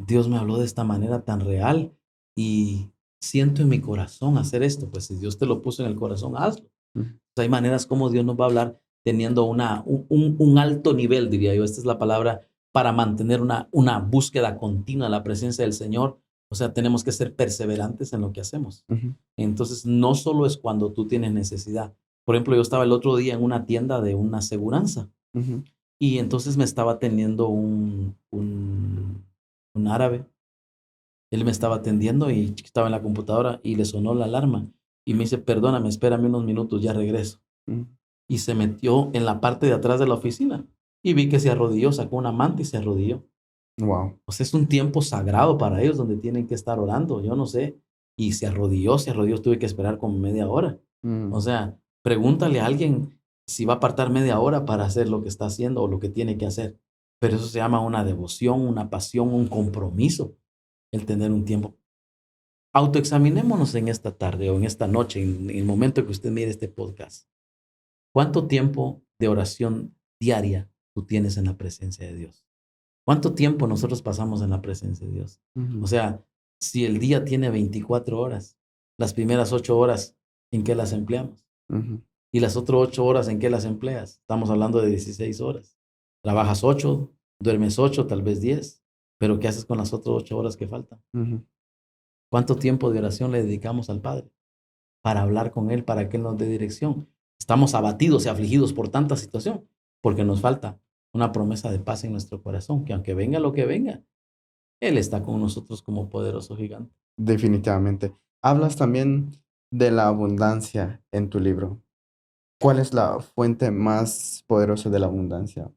Dios me habló de esta manera tan real y siento en mi corazón hacer esto. Pues si Dios te lo puso en el corazón, hazlo. Ujú. Hay maneras como Dios nos va a hablar teniendo un alto nivel, diría yo. Esta es la palabra para mantener una búsqueda continua en la presencia del Señor. O sea, tenemos que ser perseverantes en lo que hacemos. Ujú. Entonces, no solo es cuando tú tienes necesidad. Por ejemplo, yo estaba el otro día en una tienda de una aseguranza Ujú. y entonces me estaba atendiendo un árabe. Él me estaba atendiendo y estaba en la computadora y le sonó la alarma y me dice, perdóname, espérame unos minutos, ya regreso. Ujú. Y se metió en la parte de atrás de la oficina y vi que se arrodilló, sacó una manta y se arrodilló. Wow. O sea, es un tiempo sagrado para ellos donde tienen que estar orando, yo no sé. Y se arrodilló, tuve que esperar como media hora. O Mm. sea, pregúntale a alguien si va a apartar media hora para hacer lo que está haciendo o lo que tiene que hacer. Pero eso se llama una devoción, una pasión, un compromiso, el tener un tiempo. Autoexaminémonos en esta tarde o en esta noche, en el momento que usted mire este podcast. ¿Cuánto tiempo de oración diaria tú tienes en la presencia de Dios? ¿Cuánto tiempo nosotros pasamos en la presencia de Dios? O Ujú. sea, si el día tiene 24 horas, las primeras 8 horas, ¿en qué las empleamos? Ujú. Y las otras 8 horas, ¿en qué las empleas? Estamos hablando de 16 horas. Trabajas 8, duermes 8, tal vez 10, pero ¿qué haces con las otras 8 horas que faltan? Ujú. ¿Cuánto tiempo de oración le dedicamos al Padre para hablar con Él, para que Él nos dé dirección? Estamos abatidos y afligidos por tanta situación, porque nos falta una promesa de paz en nuestro corazón, que aunque venga lo que venga, Él está con nosotros como poderoso gigante. Definitivamente. Hablas también de la abundancia en tu libro. ¿Cuál es la fuente más poderosa de la abundancia?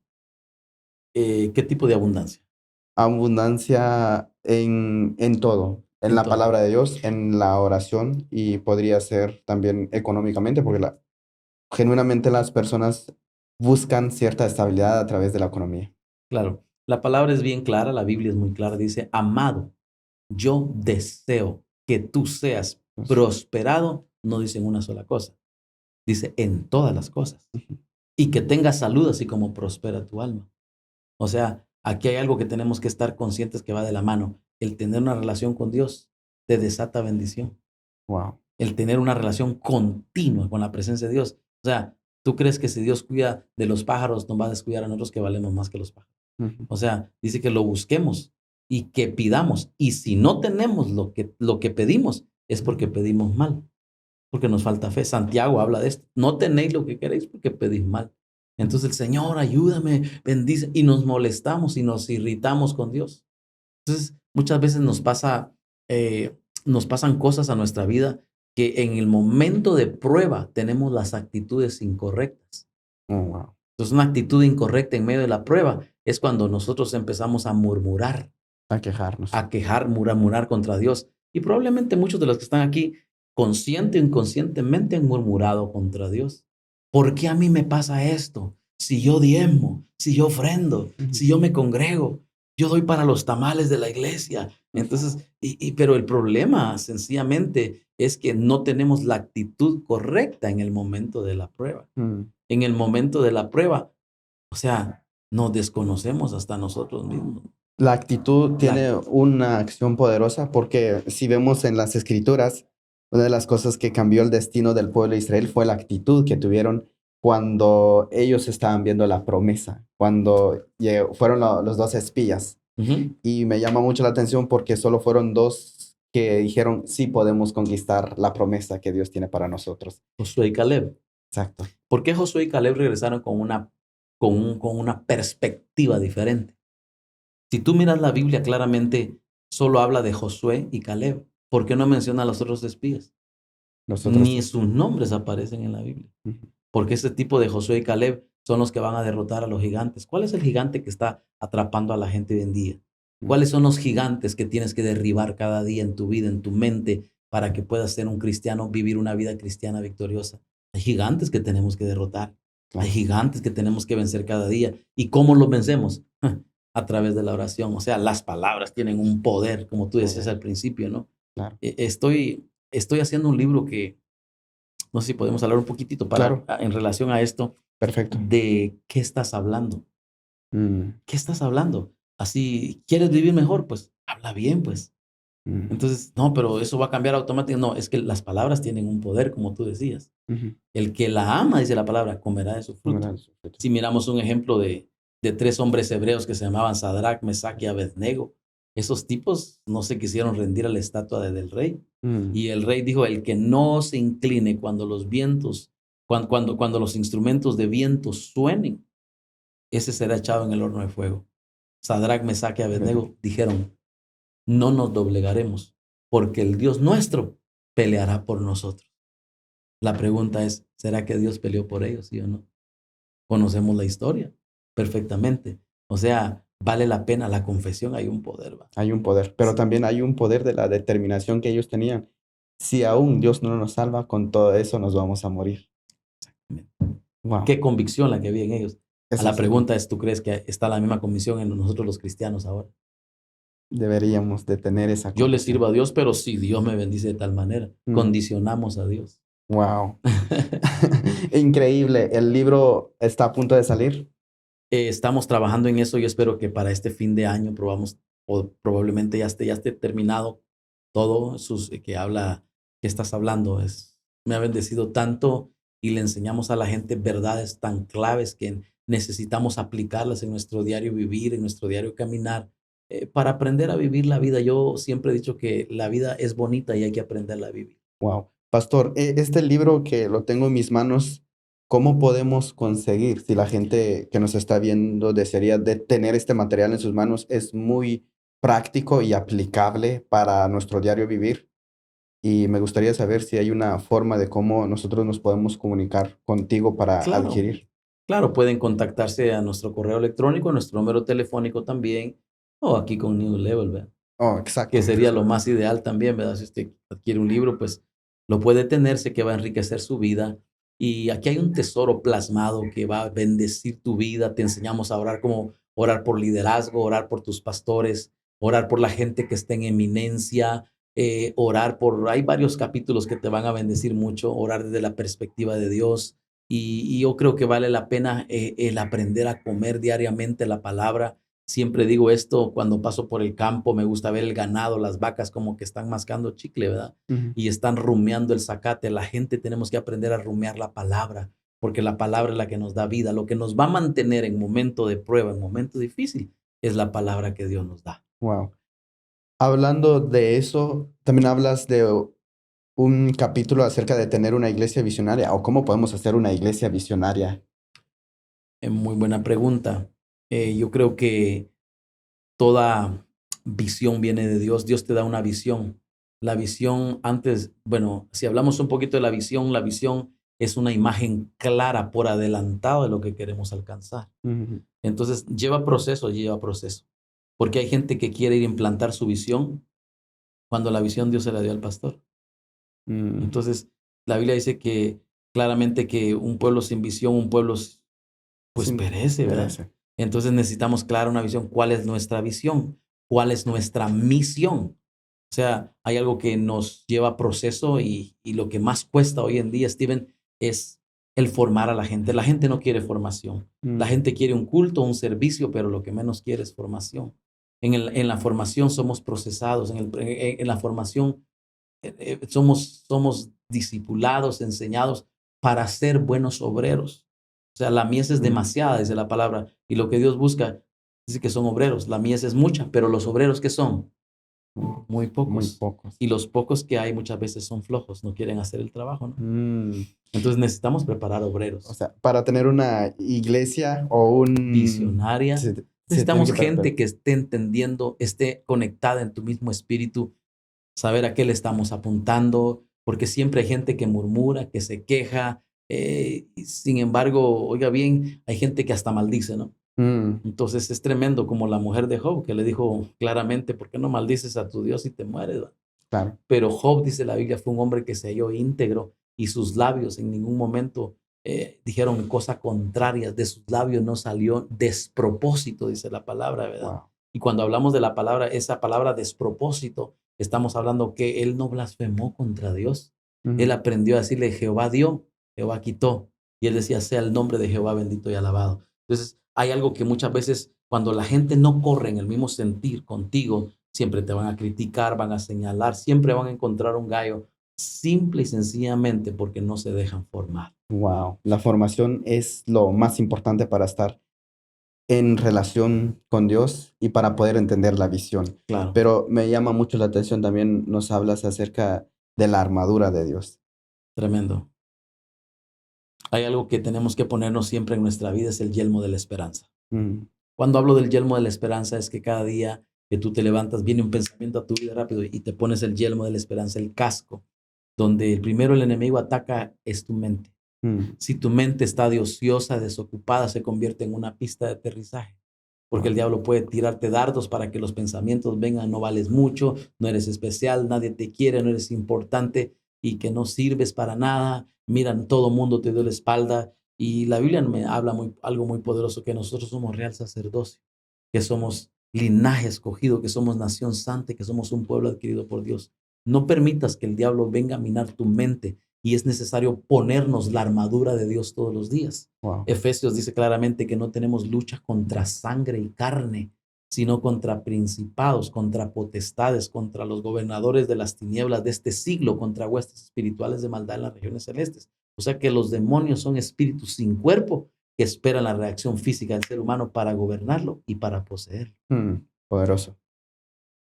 ¿Qué tipo de abundancia? Abundancia en todo, en En la todo. palabra de Dios, en la oración y podría ser también económicamente, porque genuinamente las personas buscan cierta estabilidad a través de la economía. Claro, la palabra es bien clara, la Biblia es muy clara, dice, amado, yo deseo que tú seas Pues, prosperado, no dice en una sola cosa, dice en todas las cosas, ujú. y que tengas salud así como prospera tu alma. O sea, aquí hay algo que tenemos que estar conscientes que va de la mano. El tener una relación con Dios te desata bendición. Wow. El tener una relación continua con la presencia de Dios. O sea, ¿tú crees que si Dios cuida de los pájaros, nos va a descuidar a nosotros que valemos más que los pájaros? Ujú. O sea, dice que lo busquemos y que pidamos. Y si no tenemos lo que pedimos, es porque pedimos mal, porque nos falta fe. Santiago habla de esto. No tenéis lo que queréis porque pedís mal. Entonces el Señor, ayúdame, bendice. Y nos molestamos y nos irritamos con Dios. Entonces, muchas veces nos pasan cosas a nuestra vida que en el momento de prueba tenemos las actitudes incorrectas. Oh, wow. Entonces, una actitud incorrecta en medio de la prueba es cuando nosotros empezamos a murmurar, A quejarnos. a quejar, murmurar contra Dios. Y probablemente muchos de los que están aquí, consciente o inconscientemente, han murmurado contra Dios. ¿Por qué a mí me pasa esto? Si yo diezmo, si yo ofrendo, Ujú. si yo me congrego, yo doy para los tamales de la iglesia. Entonces, pero el problema sencillamente es que no tenemos la actitud correcta en el momento de la prueba. Mm. En el momento de la prueba, o sea, nos desconocemos hasta nosotros mismos. La actitud La, tiene una acción poderosa porque si vemos en las escrituras, una de las cosas que cambió el destino del pueblo de Israel fue la actitud que tuvieron cuando ellos estaban viendo la promesa, cuando fueron los dos espías. Ujú. Y me llama mucho la atención porque solo fueron dos que dijeron, sí podemos conquistar la promesa que Dios tiene para nosotros. Josué y Caleb. Exacto. ¿Por qué Josué y Caleb regresaron con una perspectiva diferente? Si tú miras la Biblia claramente, solo habla de Josué y Caleb. ¿Por qué no menciona a los otros espías? Los otros. Ni sus nombres aparecen en la Biblia. Ujú. Porque ese tipo de Josué y Caleb son los que van a derrotar a los gigantes. ¿Cuál es el gigante que está atrapando a la gente hoy en día? Mm. ¿Cuáles son los gigantes que tienes que derribar cada día en tu vida, en tu mente, para que puedas ser un cristiano, vivir una vida cristiana victoriosa? Hay gigantes que tenemos que derrotar. Hay Claro, gigantes que tenemos que vencer cada día. ¿Y cómo los vencemos? A través de la oración. O sea, las palabras tienen un poder, como tú decías poder, al principio, ¿no? claro. Estoy haciendo un libro que no sé si podemos hablar un poquitito Claro, en relación a esto perfecto. de qué estás hablando. Mm, ¿Qué estás hablando? Así, ¿quieres vivir mejor? Pues habla bien, pues. mm, Entonces, no, pero eso va a cambiar automáticamente. No, es que las palabras tienen un poder, como tú decías. ujú. El que la ama, dice la palabra, comerá de su fruto. Comerán sus frutos. Si miramos un ejemplo de tres hombres hebreos que se llamaban Sadrach, Mesach y Abednego, esos tipos no se quisieron rendir a la estatua del rey. Mm, Y el rey dijo, el que no se incline cuando los vientos, cuando los instrumentos de viento suenen, ese será echado en el horno de fuego. Sadrach, Mesach y ven. Abednego dijeron, no nos doblegaremos, porque el Dios nuestro peleará por nosotros. La pregunta es, ¿será que Dios peleó por ellos, sí o no? Conocemos la historia perfectamente. O sea, vale la pena la confesión, hay un poder, ¿va? Hay un poder, pero también hay un poder de la determinación que ellos tenían. Si aún Dios no nos salva, con todo eso nos vamos a morir. Wow, Qué convicción la que había en ellos. A eso la sí, pregunta es, ¿tú crees que está la misma convicción en nosotros los cristianos ahora? deberíamos de tener esa Yo le sirvo convicción. a Dios, pero si Dios me bendice de tal manera, condicionamos a Dios. Wow, increíble. El libro está a punto de salir. Estamos trabajando en eso. Yo espero que para este fin de año o probablemente ya esté terminado todo que habla, que estás hablando. Me ha bendecido tanto y le enseñamos a la gente verdades tan claves que necesitamos aplicarlas en nuestro diario vivir, en nuestro diario caminar, para aprender a vivir la vida. Yo siempre he dicho que la vida es bonita y hay que aprenderla a vivir. Wow. Pastor, este libro que lo tengo en mis manos, ¿cómo podemos conseguir si la gente que nos está viendo desearía de tener este material en sus manos? Es muy práctico y aplicable para nuestro diario vivir. y me gustaría saber si hay una forma de cómo nosotros nos podemos comunicar contigo para Claro, adquirir. claro, pueden contactarse a nuestro correo electrónico, a nuestro número telefónico también, o aquí con New Level, ¿verdad? Oh, Que exacto. sería lo más ideal también, ¿verdad? Si usted adquiere un libro, pues lo puede tener, sé que va a enriquecer su vida. Y aquí hay un tesoro plasmado que va a bendecir tu vida. Te enseñamos a orar como orar por liderazgo, orar por tus pastores, orar por la gente que está en eminencia, orar por... Hay varios capítulos que te van a bendecir mucho, orar desde la perspectiva de Dios. Y yo creo que vale la pena el aprender a comer diariamente la palabra. Siempre digo esto cuando paso por el campo, me gusta ver el ganado, las vacas como que están mascando chicle, ¿verdad? Ujú. Y están rumiando el zacate. La gente tenemos que aprender a rumiar la palabra, porque la palabra es la que nos da vida. Lo que nos va a mantener en momento de prueba, en momento difícil, es la palabra que Dios nos da. Wow. Hablando de eso, también hablas de un capítulo acerca de tener una iglesia visionaria o cómo podemos hacer una iglesia visionaria. Muy buena pregunta. Yo creo que toda visión viene de Dios. Dios te da una visión. La visión antes, bueno, si hablamos un poquito de la visión es una imagen clara por adelantado de lo que queremos alcanzar. Ujú. Entonces, lleva proceso, lleva proceso. Porque hay gente que quiere ir a implantar su visión cuando la visión Dios se la dio al pastor. Mm, Entonces, la Biblia dice que claramente que un pueblo sin visión, un pueblo pues sí, perece, ¿verdad? parece. Entonces necesitamos clara una visión. ¿Cuál es nuestra visión? ¿Cuál es nuestra misión? O sea, hay algo que nos lleva a proceso y lo que más cuesta hoy en día, Steven, es el formar a la gente. La gente no quiere formación. La Mm, gente quiere un culto, un servicio, pero lo que menos quiere es formación. En la formación somos procesados, en la formación somos discipulados, enseñados para ser buenos obreros. O sea, la mies es mm, demasiada, dice la palabra, y lo que Dios busca, dice que son obreros. La mies es mucha, pero los obreros que son muy muy pocos. pocos. Y los pocos que hay muchas veces son flojos, no quieren hacer el trabajo, ¿no? Mm, Entonces necesitamos preparar o obreros. sea, para tener una iglesia o un... Visionaria. Se tiene Necesitamos que gente que esté entendiendo, esté conectada en tu mismo espíritu, saber a qué le estamos apuntando, porque siempre hay gente que murmura, que se queja. Sin embargo, oiga bien, hay gente que hasta maldice, ¿no? Mm, Entonces es tremendo como la mujer de Job, que le dijo claramente, ¿por qué no maldices a tu Dios y te mueres? ¿Va? claro. Pero Job, dice la Biblia, fue un hombre que se halló íntegro y sus labios en ningún momento dijeron cosa contraria. De sus labios no salió despropósito, dice la palabra, ¿verdad? Wow. Y cuando hablamos de la palabra, esa palabra despropósito, estamos hablando que él no blasfemó contra Dios. Él Ujú. aprendió a decirle, Jehová dio, Jehová quitó. Y él decía, sea el nombre de Jehová bendito y alabado. Entonces, hay algo que muchas veces cuando la gente no corre en el mismo sentir contigo, siempre te van a criticar, van a señalar, siempre van a encontrar un gallo, simple y sencillamente porque no se dejan formar. Wow. La formación es lo más importante para estar en relación con Dios y para poder entender la visión. Claro, Pero me llama mucho la atención también, nos hablas acerca de la armadura de Dios. tremendo. Hay algo que tenemos que ponernos siempre en nuestra vida, es el yelmo de la esperanza. Mm, Cuando hablo del yelmo de la esperanza es que cada día que tú te levantas viene un pensamiento a tu vida rápido y te pones el yelmo de la esperanza, el casco, donde primero el enemigo ataca es tu mente. mm, Si tu mente está de ociosa, desocupada, se convierte en una pista de aterrizaje. Porque el wow. diablo puede tirarte dardos para que los pensamientos vengan, no vales mucho, no eres especial, nadie te quiere, no eres importante y que no sirves para nada. Miran, todo mundo te dio la espalda. Y la Biblia me habla algo muy poderoso, que nosotros somos real sacerdocio, que somos linaje escogido, que somos nación santa, que somos un pueblo adquirido por Dios. No permitas que el diablo venga a minar tu mente y es necesario ponernos la armadura de Dios todos los días. Wow. Efesios dice claramente que no tenemos lucha contra sangre y carne, sino contra principados, contra potestades, contra los gobernadores de las tinieblas de este siglo, contra huestes espirituales de maldad en las regiones celestes. O sea que los demonios son espíritus sin cuerpo que esperan la reacción física del ser humano para gobernarlo y para poseerlo. Mm, poderoso.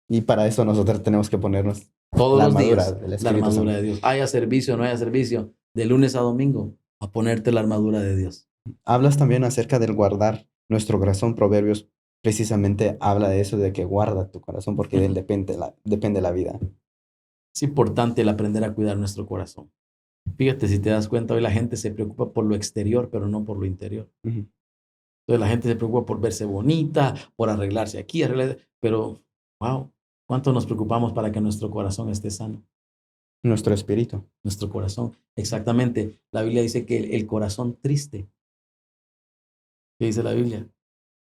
Y para eso nosotros tenemos que ponernos Todos la los armadura días, del la Espíritu armadura Santo. de Dios. Haya servicio o no haya servicio, de lunes a domingo, a ponerte la armadura de Dios. Hablas también acerca del guardar nuestro corazón. Proverbios precisamente habla de eso, de que guarda tu corazón porque de él depende la vida. Es importante el aprender a cuidar nuestro corazón. Fíjate, si te das cuenta, hoy la gente se preocupa por lo exterior, pero no por lo interior. Ujú. Entonces la gente se preocupa por verse bonita, por arreglarse aquí, pero, wow, ¿cuánto nos preocupamos para que nuestro corazón esté sano? Nuestro espíritu. Nuestro corazón, exactamente. La Biblia dice que el corazón triste, ¿qué dice la Biblia?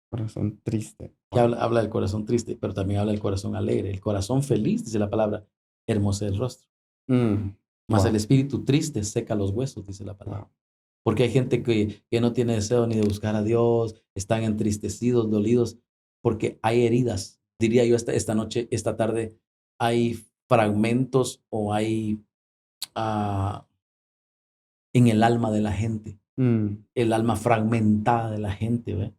Corazón triste. Que habla del corazón triste, pero también habla del corazón alegre. El corazón feliz, dice la palabra, hermoso el rostro. Mas el Wow. espíritu triste seca los huesos, dice la palabra. Wow. Porque hay gente que no tiene deseo ni de buscar a Dios, están entristecidos, dolidos, porque hay heridas. Diría yo esta noche, esta tarde, hay fragmentos o hay en el alma de la gente, el alma fragmentada de la gente, ¿ve?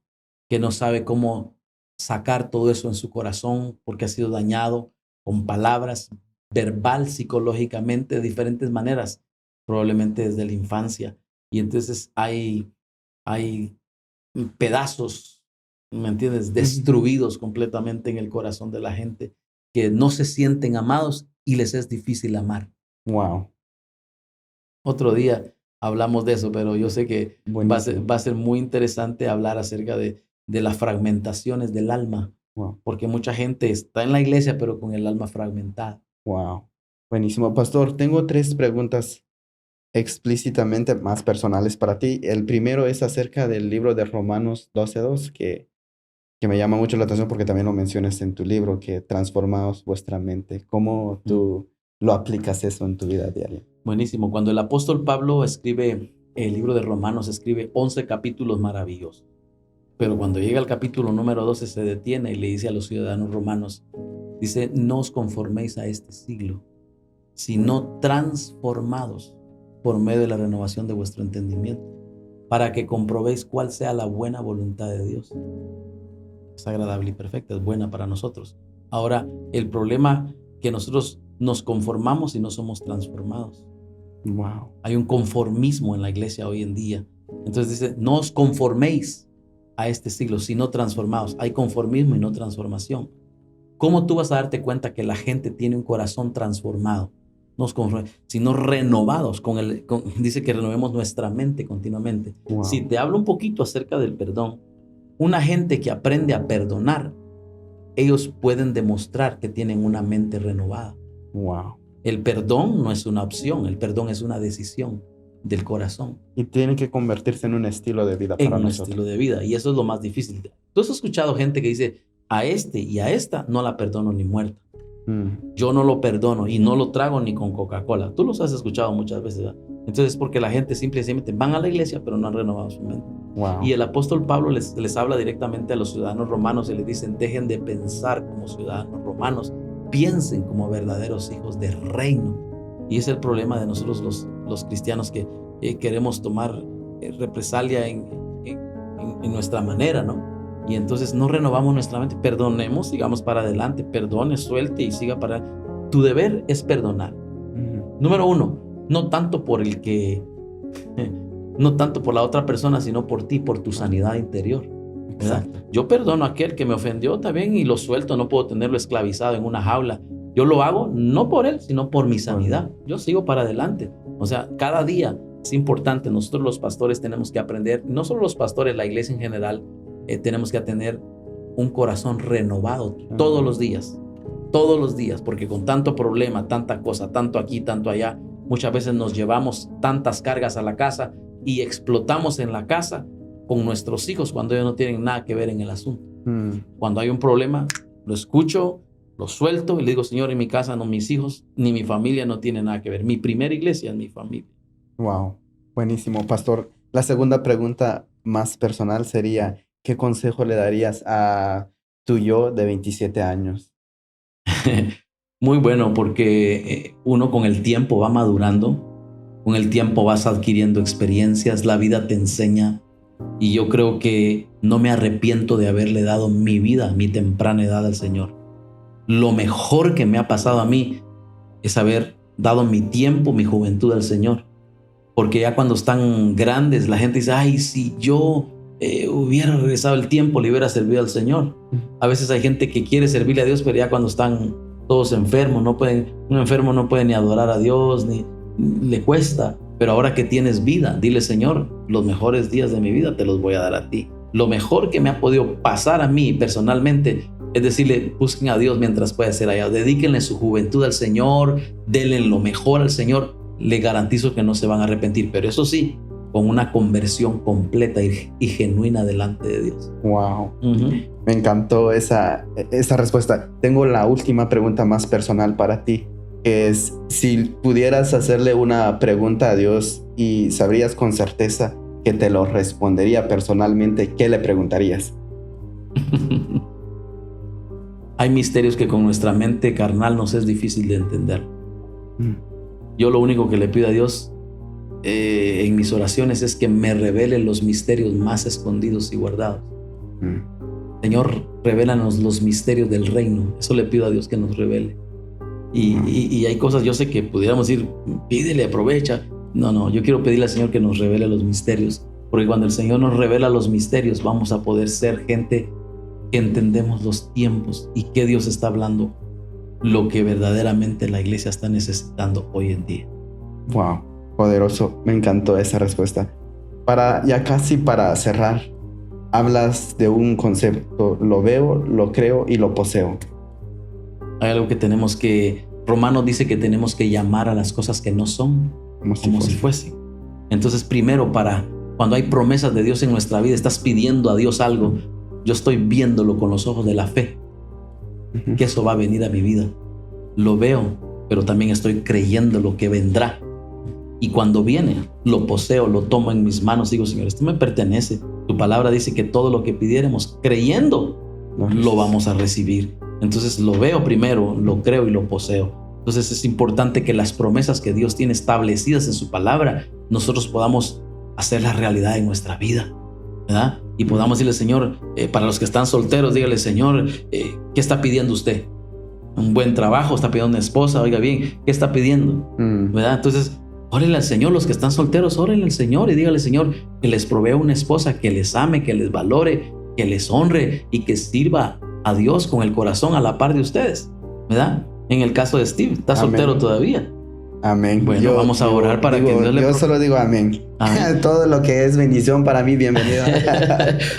Que no sabe cómo sacar todo eso en su corazón porque ha sido dañado con palabras, verbal, psicológicamente, de diferentes maneras, probablemente desde la infancia. Y entonces hay pedazos, ¿me entiendes? Destruidos completamente en el corazón de la gente que no se sienten amados y les es difícil amar. Wow. Otro día hablamos de eso, pero yo sé que Buenísimo. va a ser muy interesante hablar acerca de las fragmentaciones del alma, Wow. porque mucha gente está en la iglesia, pero con el alma fragmentada. Wow. Buenísimo. Pastor, tengo 3 preguntas explícitamente más personales para ti. El primero es acerca del libro de Romanos 12:2, que me llama mucho la atención porque también lo mencionas en tu libro, que transformaos vuestra mente. ¿Cómo tú lo aplicas eso en tu vida diaria? Buenísimo. Cuando el apóstol Pablo escribe el libro de Romanos, escribe 11 capítulos maravillosos. Pero cuando llega al capítulo número 12 se detiene y le dice a los ciudadanos romanos, dice, no os conforméis a este siglo, sino transformados por medio de la renovación de vuestro entendimiento, para que comprobéis cuál sea la buena voluntad de Dios. Es agradable y perfecta, es buena para nosotros. Ahora, el problema que nosotros nos conformamos y no somos transformados. Wow. Hay un conformismo en la iglesia hoy en día. Entonces dice, no os conforméis a este siglo, sino transformados. Hay conformismo y no transformación. ¿Cómo tú vas a darte cuenta que la gente tiene un corazón transformado? No os conforméis, sino renovados. Dice que renovemos nuestra mente continuamente. Wow. Si te hablo un poquito acerca del perdón, una gente que aprende a perdonar, ellos pueden demostrar que tienen una mente renovada. Wow. El perdón no es una opción, el perdón es una decisión del corazón. Y tiene que convertirse en un estilo de vida En para un nosotros. estilo de vida. Y eso es lo más difícil. Tú has escuchado gente que dice, a este y a esta no la perdono ni muerta. Yo no lo perdono y no lo trago ni con Coca-Cola. Tú los has escuchado muchas veces, ¿verdad? Entonces, porque la gente simplemente van a la iglesia, pero no han renovado su mente. Wow. Y el apóstol Pablo les habla directamente a los ciudadanos romanos y les dicen, dejen de pensar como ciudadanos romanos, piensen como verdaderos hijos del reino. Y es el problema de nosotros los cristianos que queremos tomar represalia en nuestra manera, ¿no? Y entonces no renovamos nuestra mente. Perdonemos, sigamos para adelante, perdone, suelte y siga para adelante. Tu deber es perdonar. Número 1, no tanto por no tanto por la otra persona, sino por ti, por tu sanidad interior, ¿verdad? Yo perdono a aquel que me ofendió también y lo suelto, no puedo tenerlo esclavizado en una jaula. Yo lo hago no por él, sino por mi sanidad. Yo sigo para adelante. O sea, cada día es importante. Nosotros los pastores tenemos que aprender, no solo los pastores, la iglesia en general, tenemos que tener un corazón renovado todos los días, porque con tanto problema, tanta cosa, tanto aquí, tanto allá, muchas veces nos llevamos tantas cargas a la casa y explotamos en la casa con nuestros hijos cuando ellos no tienen nada que ver en el asunto. Cuando hay un problema, lo escucho, lo suelto y le digo, Señor, en mi casa no, mis hijos ni mi familia no tienen nada que ver. Mi primera iglesia es mi familia. Wow, buenísimo, pastor. La segunda pregunta más personal sería, ¿qué consejo le darías a tu yo de 27 años? Muy bueno, porque uno con el tiempo va madurando, con el tiempo vas adquiriendo experiencias, la vida te enseña, y yo creo que no me arrepiento de haberle dado mi vida a mi temprana edad al Señor. Lo mejor que me ha pasado a mí es haber dado mi tiempo, mi juventud al Señor, porque ya cuando están grandes la gente dice, ay, si yo hubiera regresado el tiempo, le hubiera servido al Señor. A veces hay gente que quiere servirle a Dios, pero ya cuando están todos enfermos, un enfermo no puede ni adorar a Dios, ni le cuesta. Pero ahora que tienes vida, dile, Señor, los mejores días de mi vida te los voy a dar a ti. Lo mejor que me ha podido pasar a mí personalmente es decirle, busquen a Dios mientras pueda ser allá. Dedíquenle su juventud al Señor, denle lo mejor al Señor. Le garantizo que no se van a arrepentir, pero eso sí, con una conversión completa y genuina delante de Dios. Wow. Me encantó esa respuesta. Tengo la última pregunta más personal para ti, que es, si pudieras hacerle una pregunta a Dios y sabrías con certeza que te lo respondería personalmente, ¿qué le preguntarías? Hay misterios que con nuestra mente carnal nos es difícil de entender. Yo lo único que le pido a Dios en mis oraciones es que me revele los misterios más escondidos y guardados. Señor, revélanos los misterios del reino. Eso le pido a Dios que nos revele. Y hay cosas, yo sé que pudiéramos decir, pídele, aprovecha. No, yo quiero pedirle al Señor que nos revele los misterios, porque cuando el Señor nos revela los misterios, vamos a poder ser gente que entendemos los tiempos y que Dios está hablando, lo que verdaderamente la iglesia está necesitando hoy en día. Wow, poderoso. Me encantó esa respuesta. Ya casi para cerrar, hablas de un concepto: lo veo, lo creo y lo poseo. Hay algo que tenemos que, Romanos dice que tenemos que llamar a las cosas que no son como si fuesen. Entonces, primero, cuando hay promesas de Dios en nuestra vida, estás pidiendo a Dios algo, yo estoy viéndolo con los ojos de la fe, que eso va a venir a mi vida. Lo veo, pero también estoy creyendo lo que vendrá. Y cuando viene, lo poseo, lo tomo en mis manos. Digo, Señor, esto me pertenece. Tu palabra dice que todo lo que pidiéramos creyendo, lo vamos a recibir. Entonces lo veo primero, lo creo y lo poseo. Entonces es importante que las promesas que Dios tiene establecidas en su palabra, nosotros podamos hacerlas realidad en nuestra vida, ¿verdad? Y podamos decirle, Señor, para los que están solteros, dígale, Señor, ¿qué está pidiendo usted? Un buen trabajo, está pidiendo una esposa, oiga bien, ¿qué está pidiendo? ¿Verdad? Entonces, órenle al Señor. Los que están solteros, órenle al Señor y dígale, Señor, que les provea una esposa que les ame, que les valore, que les honre y que sirva a Dios con el corazón a la par de ustedes, ¿verdad? En el caso de Steve, está soltero todavía. Amén. Bueno, vamos a orar para que Dios le... Yo solo digo amén. Todo lo que es bendición para mí, bienvenido.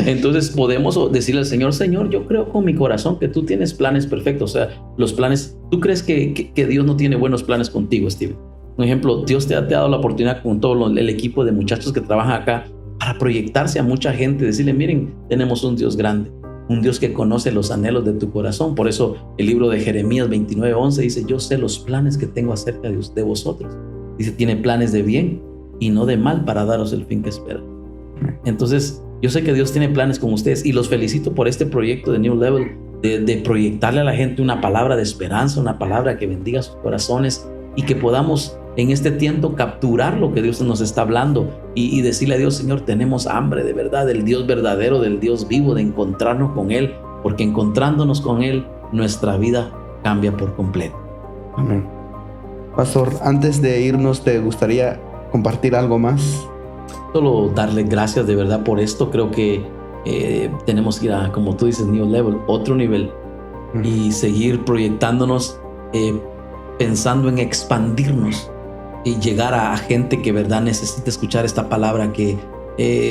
Entonces podemos decirle al Señor, Señor, yo creo con mi corazón que tú tienes planes perfectos. O sea, los planes, ¿tú crees que Dios no tiene buenos planes contigo, Steve? Por ejemplo, Dios te ha dado la oportunidad con todo el equipo de muchachos que trabajan acá para proyectarse a mucha gente, decirle, miren, tenemos un Dios grande, un Dios que conoce los anhelos de tu corazón. Por eso el libro de Jeremías 29:11 dice, yo sé los planes que tengo acerca de vosotros. Dice, tiene planes de bien y no de mal para daros el fin que esperan. Entonces, yo sé que Dios tiene planes con ustedes y los felicito por este proyecto de New Level, de proyectarle a la gente una palabra de esperanza, una palabra que bendiga sus corazones y que podamos en este tiempo capturar lo que Dios nos está hablando y decirle a Dios, Señor, tenemos hambre de verdad, del Dios verdadero, del Dios vivo, de encontrarnos con Él, porque encontrándonos con Él, nuestra vida cambia por completo. Amén. Pastor, antes de irnos, ¿te gustaría compartir algo más? Solo darle gracias de verdad por esto. Creo que tenemos que ir a, como tú dices, New Level, otro nivel, y seguir proyectándonos, pensando en expandirnos y llegar a gente que verdad necesita escuchar esta palabra, que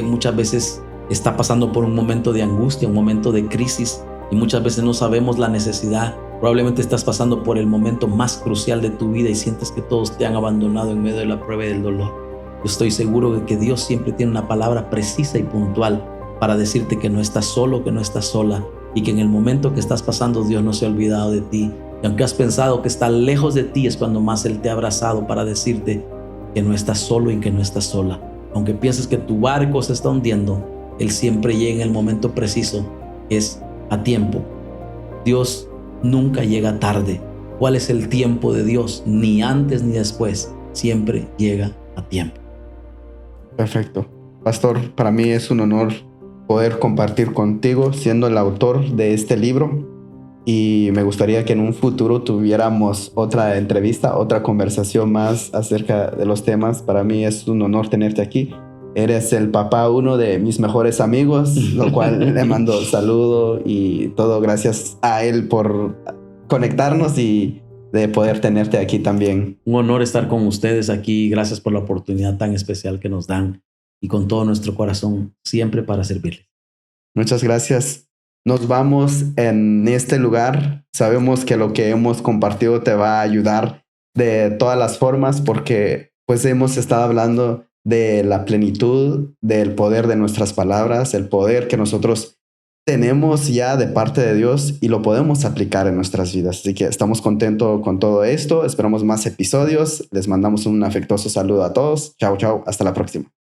muchas veces está pasando por un momento de angustia, un momento de crisis, y muchas veces no sabemos la necesidad. Probablemente estás pasando por el momento más crucial de tu vida y sientes que todos te han abandonado en medio de la prueba y del dolor. Yo estoy seguro de que Dios siempre tiene una palabra precisa y puntual para decirte que no estás solo, que no estás sola, y que en el momento que estás pasando Dios no se ha olvidado de ti. Y aunque has pensado que está lejos de ti, es cuando más Él te ha abrazado para decirte que no estás solo y que no estás sola. Aunque pienses que tu barco se está hundiendo, Él siempre llega en el momento preciso, es a tiempo. Dios nunca llega tarde. ¿Cuál es el tiempo de Dios? Ni antes ni después, siempre llega a tiempo. Perfecto. Pastor, para mí es un honor poder compartir contigo siendo el autor de este libro. Y me gustaría que en un futuro tuviéramos otra entrevista, otra conversación más acerca de los temas. Para mí es un honor tenerte aquí. Eres el papá uno de mis mejores amigos, lo cual le mando saludo y todo gracias a él por conectarnos y de poder tenerte aquí también. Un honor estar con ustedes aquí. Gracias por la oportunidad tan especial que nos dan y con todo nuestro corazón, siempre para servirles. Muchas gracias. Nos vamos en este lugar. Sabemos que lo que hemos compartido te va a ayudar de todas las formas porque pues hemos estado hablando de la plenitud, del poder de nuestras palabras, el poder que nosotros tenemos ya de parte de Dios y lo podemos aplicar en nuestras vidas. Así que estamos contentos con todo esto. Esperamos más episodios. Les mandamos un afectuoso saludo a todos. Chao, chao. Hasta la próxima.